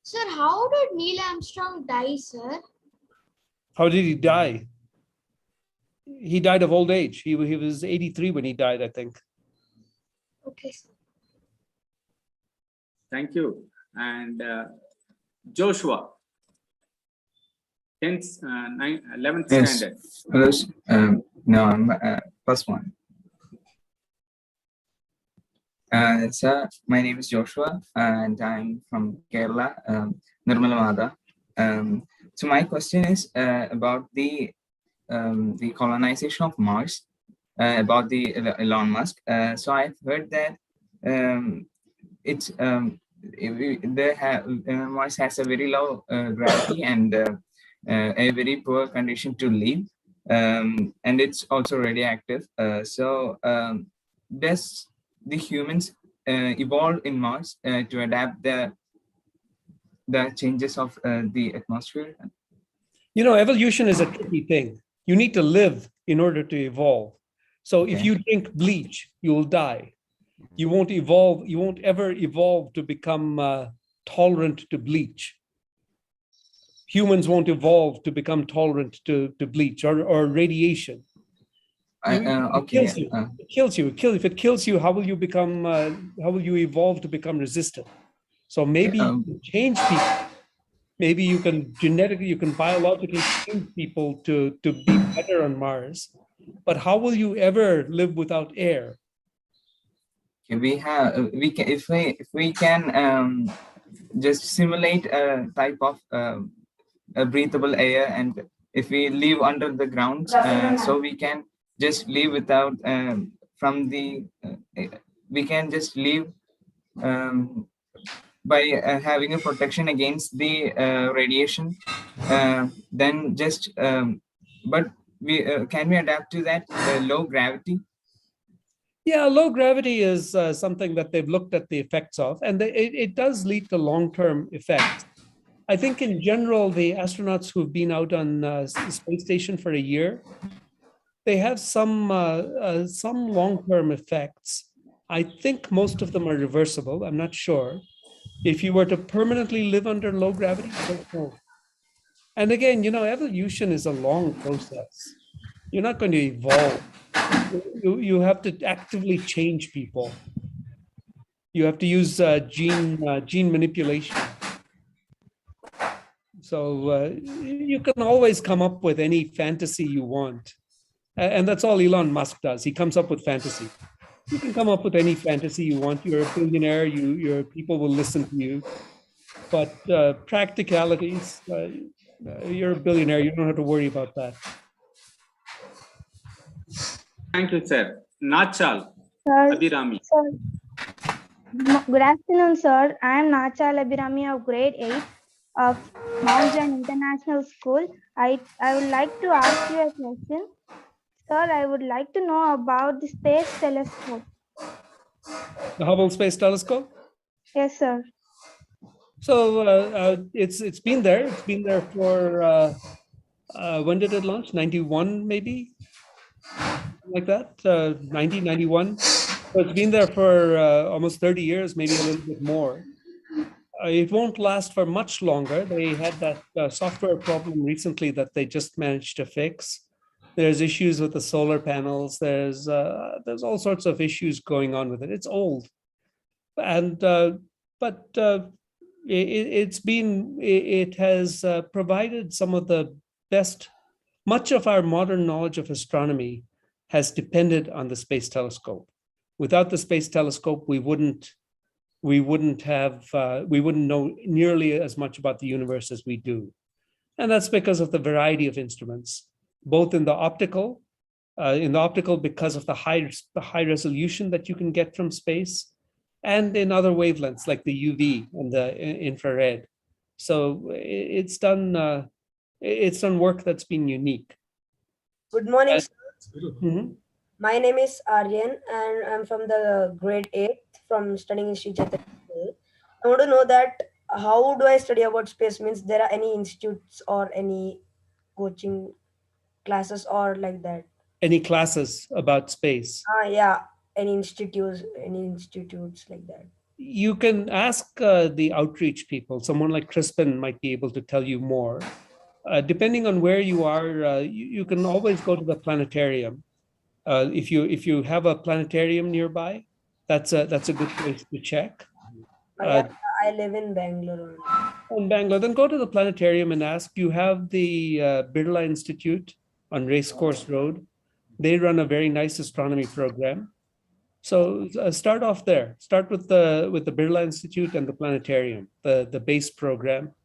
Sir, how did Neil Armstrong die, sir? How did he die? He died of old age. He was 83 when he died, I think. Okay, sir. Thank you. And Joshua, 10th, 11th Yes. standard. Hello. No, I'm first one. Sir, my name is Joshua, and I'm from Kerala, Nirmala Mada. So my question is about the colonization of Mars, about the Elon Musk. So I've heard that Mars has a very low gravity and a very poor condition to live, and it's also radioactive. Does the humans evolve in Mars to adapt the changes of the atmosphere? Evolution is a tricky thing. You need to live in order to evolve. So if you drink bleach, you'll die. You won't evolve. You won't ever evolve to become tolerant to bleach. Humans won't evolve to become tolerant to bleach or radiation. It kills you. It kills you. If it kills you, how will you become? How will you evolve to become resistant? So maybe you can change people. Maybe you can biologically change people to be better on Mars. But how will you ever live without air? If we can just simulate a type of a breathable air, and if we live under the ground, so we can just live without we can just live by having a protection against the radiation. Then just but can we adapt to that low gravity? Yeah, low gravity is something that they've looked at the effects of, and it does lead to long-term effects. I think in general, the astronauts who've been out on the space station for a year, they have some long-term effects. I think most of them are reversible. I'm not sure. If you were to permanently live under low gravity, I don't know. And again, evolution is a long process. You're not going to evolve. You have to actively change people. You have to use gene manipulation. So you can always come up with any fantasy you want. And that's all Elon Musk does. He comes up with fantasy. You can come up with any fantasy you want. You're a billionaire. Your people will listen to you. But practicalities, you're a billionaire. You don't have to worry about that. Thank you, sir. Nachal, Sir, Abhirami. Good afternoon, sir. I am Nacha Labirami of grade 8 of Mount Zion International School. I would like to ask you a question. Sir, I would like to know about the space telescope. The Hubble Space Telescope? Yes, sir. So it's been there. It's been there for when did it launch? 91, maybe, like that. 1991. So it's been there for almost 30 years, maybe a little bit more. It won't last for much longer. They had that software problem recently that they just managed to fix. There's issues with the solar panels. There's all sorts of issues going on with it. It's old, and but it has provided some of the best. Much of our modern knowledge of astronomy has depended on the Space Telescope. Without the Space Telescope, we wouldn't know nearly as much about the universe as we do. And that's because of the variety of instruments, both in the optical because of the high resolution that you can get from space, and in other wavelengths like the UV and the infrared. So it's done work that's been unique. Good morning, sir. Mhm. My name is Aryan and I'm from the grade 8 from studying in Sri Chaitanya School. I want to know that how do I study about space? Means there are any institutes or any coaching classes or like that? Any classes about space? Yeah, any institutes like that. You can ask the outreach people. Someone like Crispin might be able to tell you more. Depending on where you are, you can always go to the planetarium. If you have a planetarium nearby, that's a good place to check. Yeah, I live in Bangalore. In Bangalore, then go to the planetarium and ask. You have the Birla Institute on Racecourse Road. They run a very nice astronomy program. So start off there. Start with the Birla Institute and the planetarium, the base program.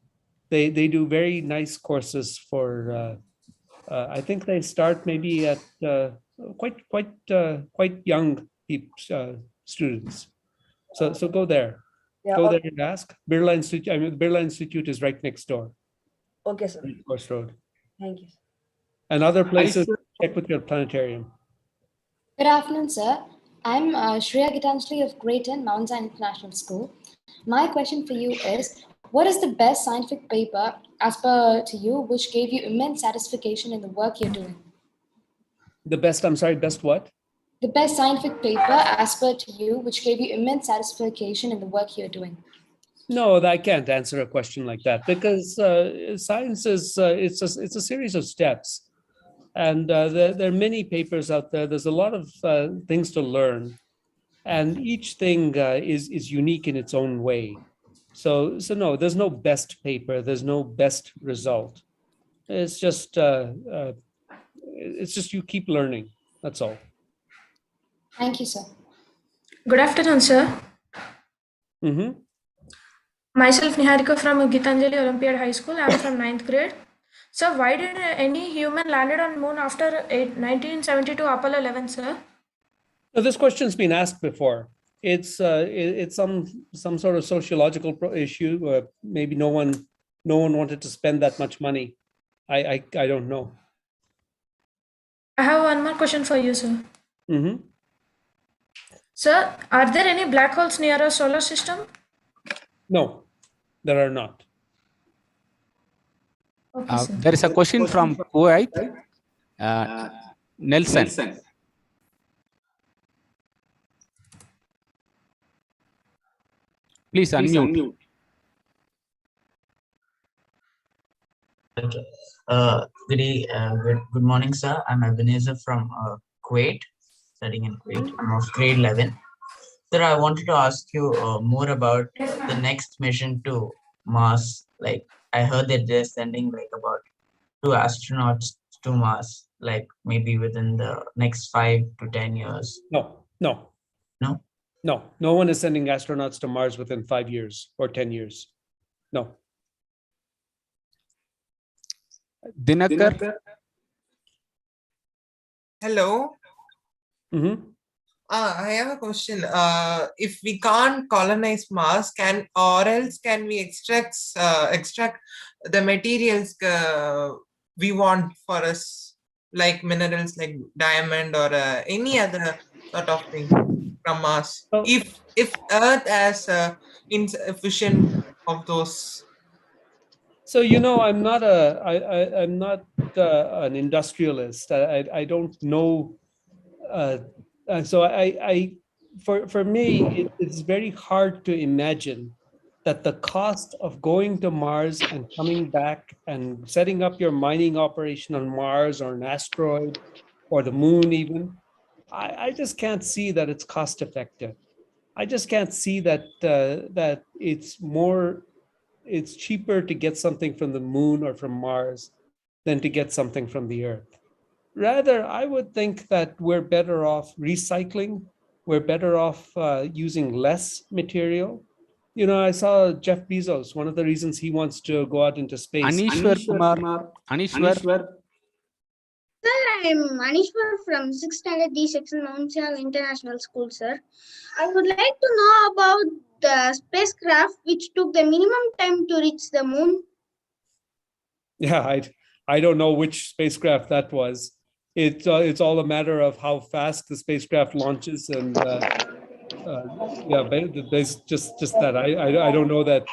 They do very nice courses for. I think they start maybe at quite young students. So go there. Yeah, Go okay. there and ask. Birla Institute. I mean, the Birla Institute is right next door. Okay, sir. Course Road. Thank you. And other places, check with your planetarium. Good afternoon, sir. I'm Shreya Gitanjali of grade 10 Mount Zion International School. My question for you is, what is the best scientific paper, as per to you, which gave you immense satisfaction in the work you're doing? The best, I'm sorry, best what? The best scientific paper, as per to you, which gave you immense satisfaction in the work you're doing? No, I can't answer a question like that because science is it's a series of steps, and there are many papers out there. There's a lot of things to learn, and each thing is unique in its own way. So no, there's no best paper. There's no best result. It's just you keep learning. That's all. Thank you, sir. Good afternoon, sir. Mm-hmm. Myself Niharika from Gitanjali Olympiad High School. I'm from 9th grade. So why did any human landed on moon after 1972 Apollo 11, sir? So this question's been asked before. It's some sort of sociological issue. Maybe no one wanted to spend that much money. I don't know. I have one more question for you, sir. Mm-hmm. Sir, are there any black holes near our solar system? No, there are not. Okay, sir. There is a question from Kuwait. Nelson. Please unmute. Okay. Good morning, sir. I'm Ebenezer from Kuwait, studying in Kuwait. I'm of grade 11. Sir, I wanted to ask you more about the next mission to Mars. Like, I heard that they're sending like about 2 astronauts to Mars, like maybe within the next 5 to 10 years. No. No one is sending astronauts to Mars within 5 years or 10 years. No. Dinakar. Hello. Mm-hmm. I have a question. If we can't colonize Mars, can we extract the materials we want for us, like minerals like diamond or any other sort of thing from Mars? If Earth has insufficient of those. So I'm not an industrialist. I don't know. So for me, it's very hard to imagine that the cost of going to Mars and coming back and setting up your mining operation on Mars or an asteroid or the moon even, I just can't see that it's cost effective. I just can't see that that it's cheaper to get something from the moon or from Mars than to get something from the Earth. Rather, I would think that we're better off recycling. We're better off using less material. I saw Jeff Bezos. One of the reasons he wants to go out into space. Anishwar Kumar. Anishwar. Sir, I'm Anishwar from 6th Standard D Section Montreal International School, sir. I would like to know about the spacecraft which took the minimum time to reach the moon. Yeah, I don't know which spacecraft that was. It's all a matter of how fast the spacecraft launches, and yeah, there's just that. I don't know that.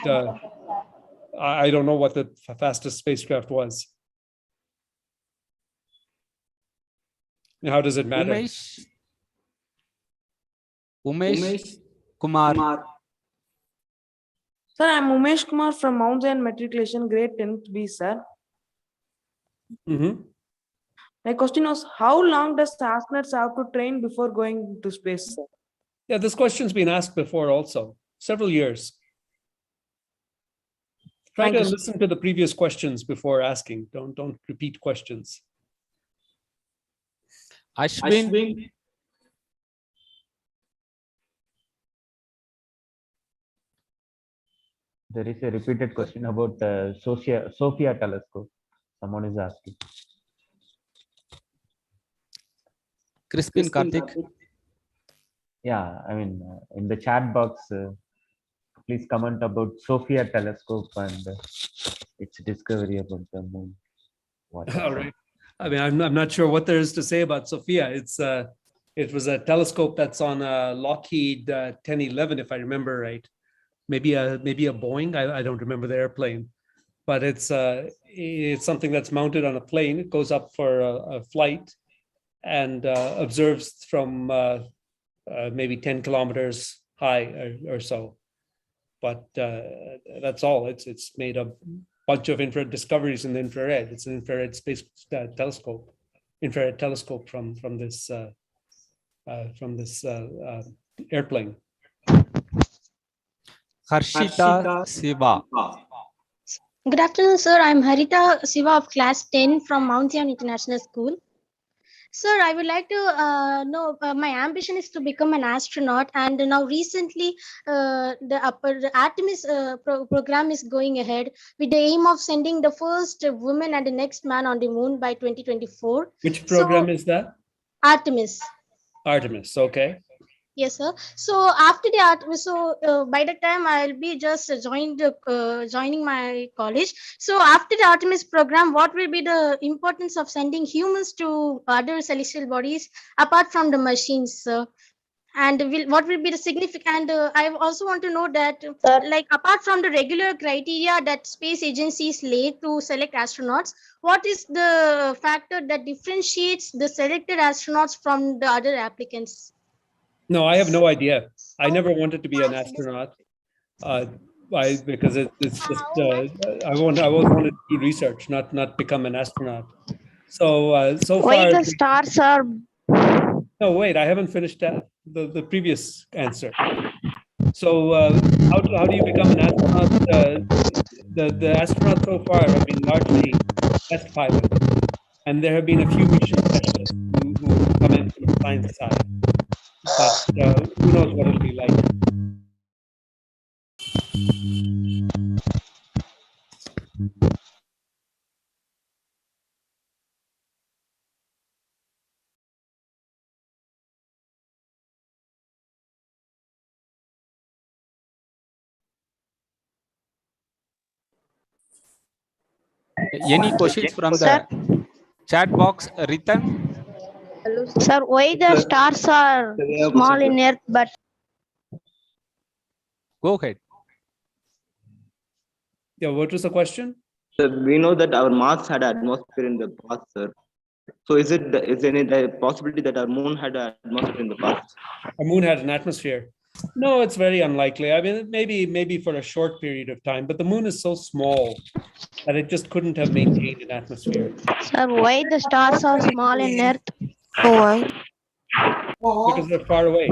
I don't know what the fastest spacecraft was. How does it matter? Umesh Kumar. Sir, I'm Umesh Kumar from Mount Zion Matriculation, grade 10th B, sir. Mm-hmm. My question was, how long does the astronauts have to train before going to space, sir? Yeah, this question's been asked before also, several years. Try to listen to the previous questions before asking. Don't repeat questions. Ashwin. There is a repeated question about Sophia telescope. Someone is asking. Crispin Karthik. Yeah, I mean, in the chat box, please comment about Sophia telescope and its discovery about the moon. All right. I mean, I'm not sure what there is to say about Sophia. It was a telescope that's on a Lockheed 1011, if I remember right. Maybe a Boeing. I don't remember the airplane, but it's something that's mounted on a plane. It goes up for a flight and observes from maybe 10 kilometers high or so. But that's all. It's made a bunch of infrared discoveries in the infrared. It's an infrared space telescope, infrared telescope from this airplane. Harshita Siva. Good afternoon, sir. I'm Harita Siva of class 10 from Mount Zion International School. Sir, I would like to know, my ambition is to become an astronaut, and now recently the Artemis program is going ahead with the aim of sending the first woman and the next man on the moon by 2024. Which program is that? Artemis. Artemis, okay. Yes, sir. So after the Artemis, by the time I'll be just joining my college. So after the Artemis program, what will be the importance of sending humans to other celestial bodies apart from the machines, sir? And what will be the significant? I also want to know that, like apart from the regular criteria that space agencies lay to select astronauts, what is the factor that differentiates the selected astronauts from the other applicants? No, I have no idea. I never wanted to be an astronaut. Because it's just I always wanted to do research, not become an astronaut. So so Why far the stars are? No, wait, I haven't finished the previous answer. So how do you become an astronaut? The astronauts so far have been largely test pilots, and there have been a few mission specialists who come in from the science side. But who knows what it'll be like. Any questions from the chat box, Ritan? Sir, why the stars are small in Earth but Go ahead. Yeah, what was the question? Sir, we know that our Mars had an atmosphere in the past, sir. So is there any possibility that our moon had an atmosphere in the past? Our moon had an atmosphere. No, it's very unlikely. I mean, maybe for a short period of time, but the moon is so small that it just couldn't have maintained an atmosphere. sir, why the stars are small in Earth? Oh, why? Because they're far away.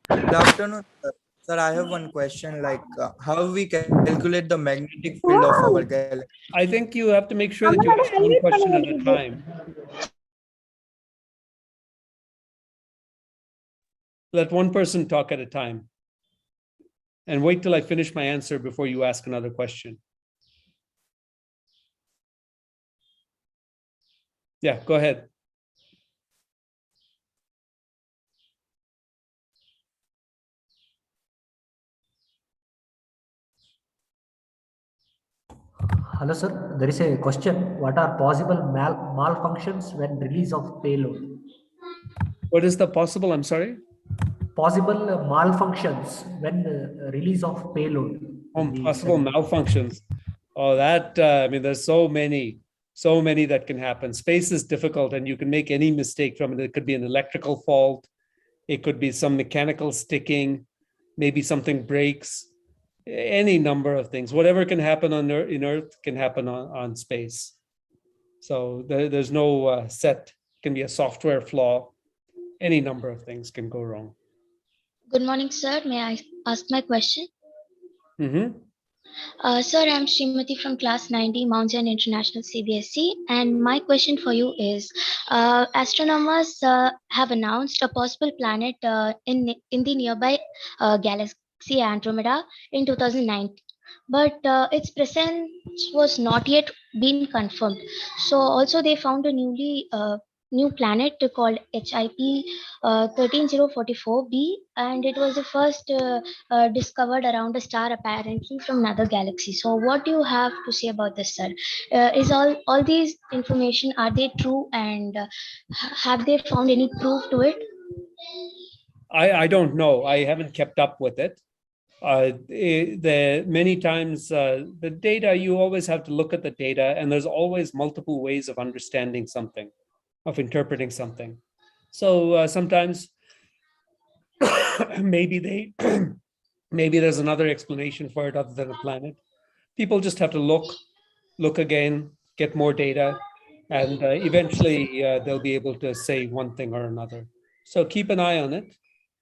Good afternoon, sir. Sir, I have one question. Like, how we calculate the magnetic field of our galaxy? I think you have to make sure that you ask one question at a time. Let one person talk at a time. And wait till I finish my answer before you ask another question. Yeah, go ahead. Hello, sir. There is a question. What are possible malfunctions when release of payload? What is the possible? I'm sorry. Possible malfunctions when release of payload. Possible malfunctions. Oh, that I mean, there's so many that can happen. Space is difficult, and you can make any mistake from it. It could be an electrical fault. It could be some mechanical sticking. Maybe something breaks. Any number of things. Whatever can happen on in Earth can happen on space. So there's no set. It can be a software flaw. Any number of things can go wrong. Good morning, sir. May I ask my question? Mm-hmm. Sir, I'm Srimati from class 90, Mount Zion International CBSE, and my question for you is, astronomers have announced a possible planet in the nearby galaxy Andromeda in 2009, but its presence was not yet been confirmed. So also they found a new planet called HIP 13044b, and it was the first discovered around a star apparently from another galaxy. So what do you have to say about this, sir? Is all these information, are they true, and have they found any proof to it? I don't know. I haven't kept up with it. The many times the data, you always have to look at the data, and there's always multiple ways of understanding something, of interpreting something. So sometimes maybe maybe there's another explanation for it other than a planet. People just have to look again, get more data, and eventually they'll be able to say one thing or another. So keep an eye on it.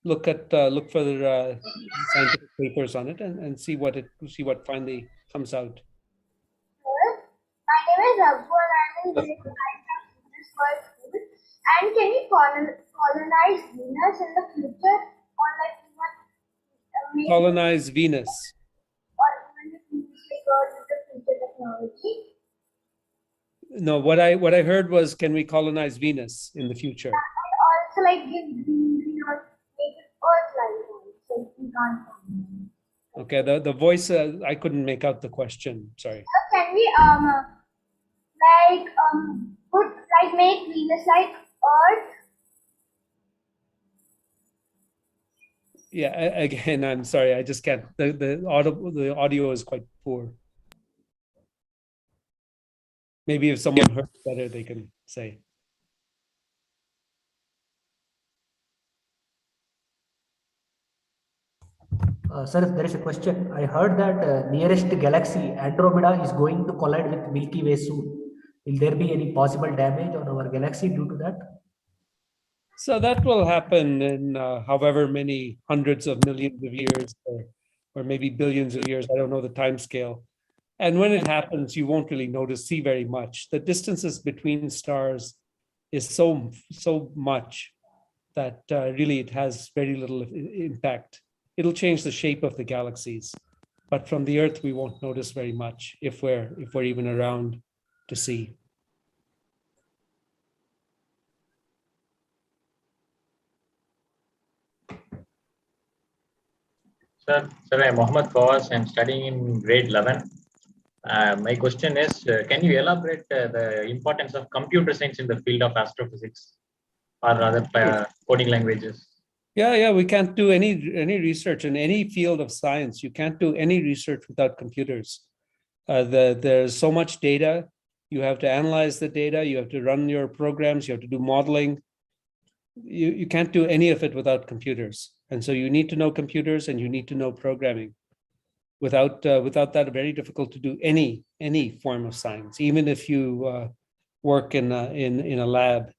Look for the scientific papers on it, and see what finally comes out. My name is Abbu and I'm in grade 5 from this world school. And can we colonize Venus in the future, or like even Colonize Venus. or even if we with the future technology? No, what I heard was, can we colonize Venus in the future? And also like give green or make it Earth-like, so we can't find it. Okay, the voice I couldn't make out the question. Sorry. So can we make Venus like Earth? Yeah, again, I'm sorry. I just can't. The audio is quite poor. Maybe if someone heard better, they can say. Sir, there is a question. I heard that nearest galaxy, Andromeda, is going to collide with Milky Way soon. Will there be any possible damage on our galaxy due to that? So that will happen in however many hundreds of millions of years, or maybe billions of years. I don't know the time scale. And when it happens, you won't really see very much. The distances between stars is so much that really it has very little impact. It'll change the shape of the galaxies, but from the Earth we won't notice very much if we're even around to see. Sir, I'm Mohammed Fawaz. I'm studying in grade 11. My question is, can you elaborate the importance of computer science in the field of astrophysics or other coding languages? Yeah, we can't do any research in any field of science. You can't do any research without computers. There's so much data. You have to analyze the data. You have to run your programs. You have to do modeling. You can't do any of it without computers. And so you need to know computers and you need to know programming. Without that, very difficult to do any form of science. Even if you work in a lab,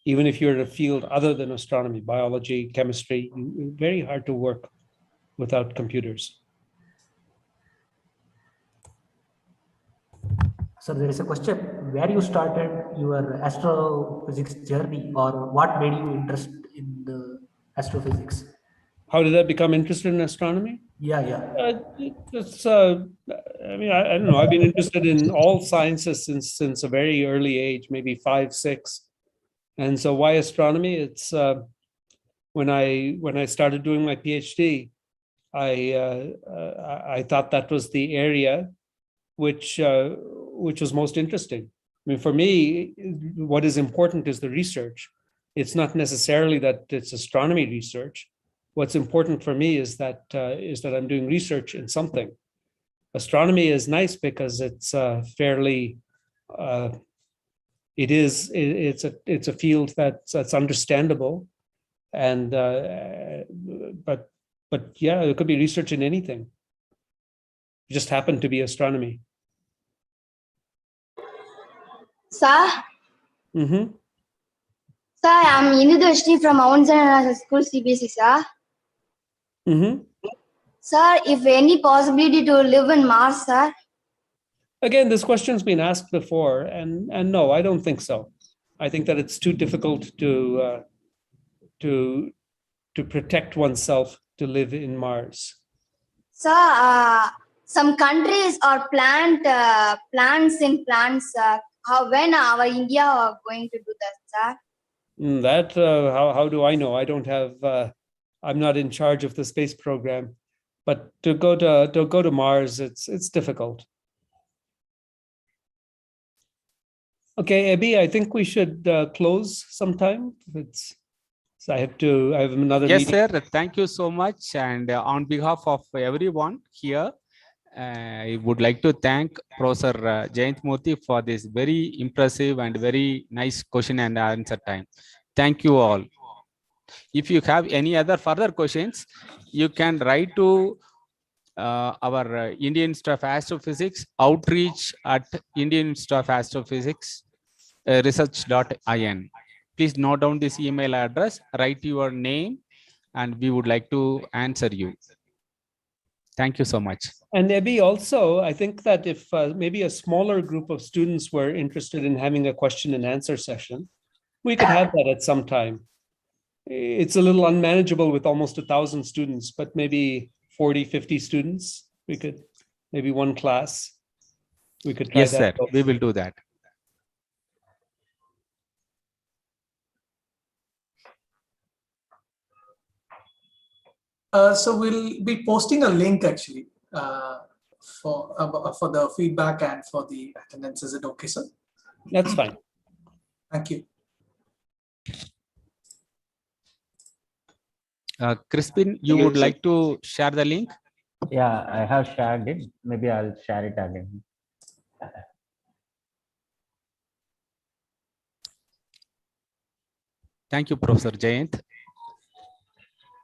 even if you're in a field other than astronomy, biology, chemistry, very hard to work without computers. So there is a question, where you started your astrophysics journey, or what made you interested in the astrophysics? How did I become interested in astronomy? Yeah. I don't know. I've been interested in all sciences since a very early age, maybe 5, 6. And so why astronomy? It's when I started doing my PhD, I thought that was the area which was most interesting. I mean, for me, what is important is the research. It's not necessarily that it's astronomy research. What's important for me is that I'm doing research in something. Astronomy is nice because it's fairly. It's a field that's understandable, and but yeah, it could be research in anything. It just happened to be astronomy. Sir? Mm-hmm. Sir, I'm Indudashni from Mount Zion School CBSE, sir. Mm-hmm. Sir, if any possibility to live in Mars, sir? Again, this question's been asked before, and no, I don't think so. I think that it's too difficult to protect oneself to live in Mars. Sir, some countries are plants in plants. When our India are going to do that, sir? That how do I know? I don't have. I'm not in charge of the space program, but to go to Mars, it's difficult. Okay, Abby, I think we should close sometime. I have another Yes, meeting. sir. Thank you so much. And on behalf of everyone here, I would like to thank Professor Jayant Murthy for this very impressive and very nice question and answer time. Thank you all. If you have any other further questions, you can write to our Indian Institute of Astrophysics outreach at Indian Institute of Astrophysics research.in. Please note down this email address, write your name, and we would like to answer you. Thank you so much. And Abby, also, I think that if maybe a smaller group of students were interested in having a question and answer session, we could have that at some time. It's a little unmanageable with almost 1,000 students, but maybe 40, 50 students, we could, maybe one class, we could try Yes, that. sir. We will do that. So we'll be posting a link actually for the feedback and for the attendance. Is it okay, sir? That's fine. Thank you. Crispin, you would like to share the link? Yeah, I have shared it. Maybe I'll share it again. Thank you, Professor Jayant.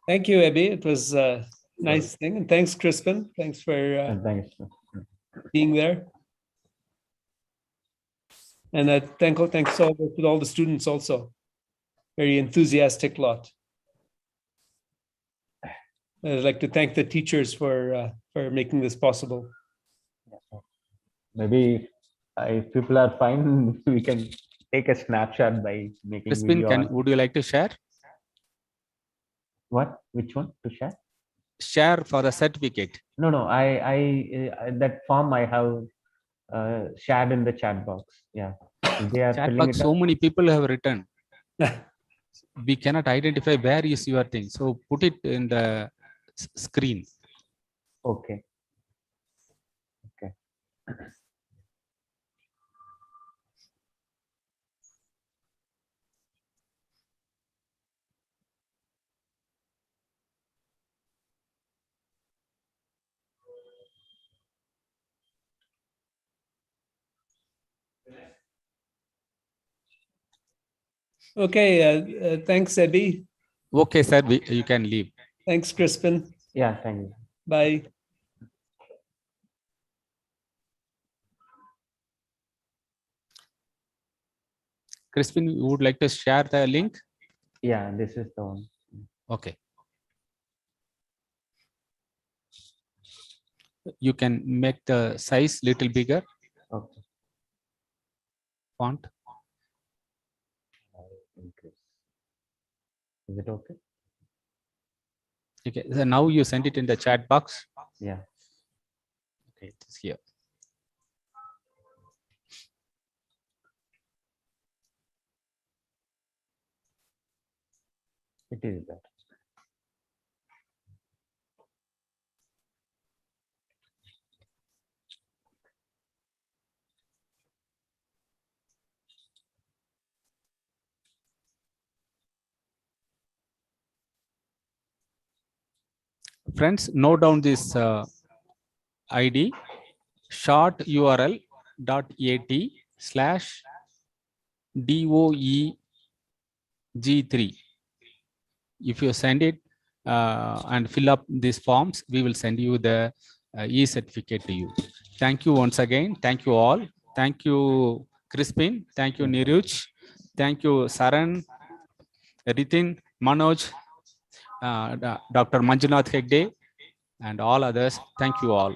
Thank you, Abby. It was a nice thing. And thanks, Crispin. Thanks for being there. And thanks to all the students also. Very enthusiastic lot. I'd like to thank the teachers for making this possible. Maybe if people are fine, we can take a snapshot by making Crispin, video. would you like to share? What? Which one to share? Share for the certificate. No. I that form I have shared in the chat box. Yeah. They are Chat filling box, it so up. many people have written. We cannot identify where is your thing. So put it in the screen. Okay. Okay. Okay, thanks, Ebi. Okay, sir, you can leave. Thanks, Crispin. Yeah, thank you. Bye. Crispin, you would like to share the link? Yeah, this is the one. Okay. You can make the size little bigger. Okay. Font. Is it okay? Okay. So now you send it in the chat box. Yeah. Okay, it is here. It is that. Friends, note down this ID short URL .at/DOEG3. If you send it and fill up these forms, we will send you the e-certificate to you. Thank you once again. Thank you all. Thank you, Crispin. Thank you, Niruj. Thank you, Saran, Ritin, Manoj, Dr. Manjunath Hegde, and all others. Thank you all.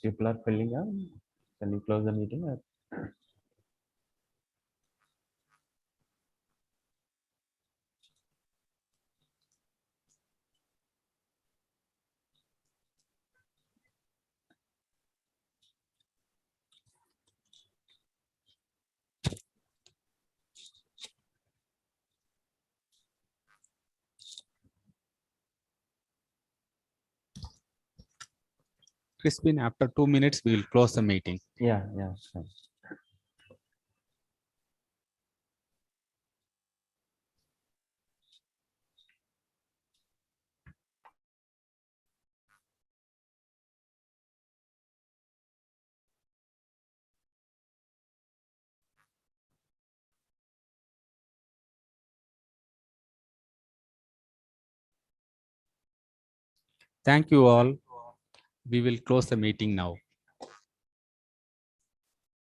People are filling up. Can you close the meeting? Or? Crispin, after 2 minutes, we will close the meeting. Yeah, yeah. Fine. Thank you all. We will close the meeting now.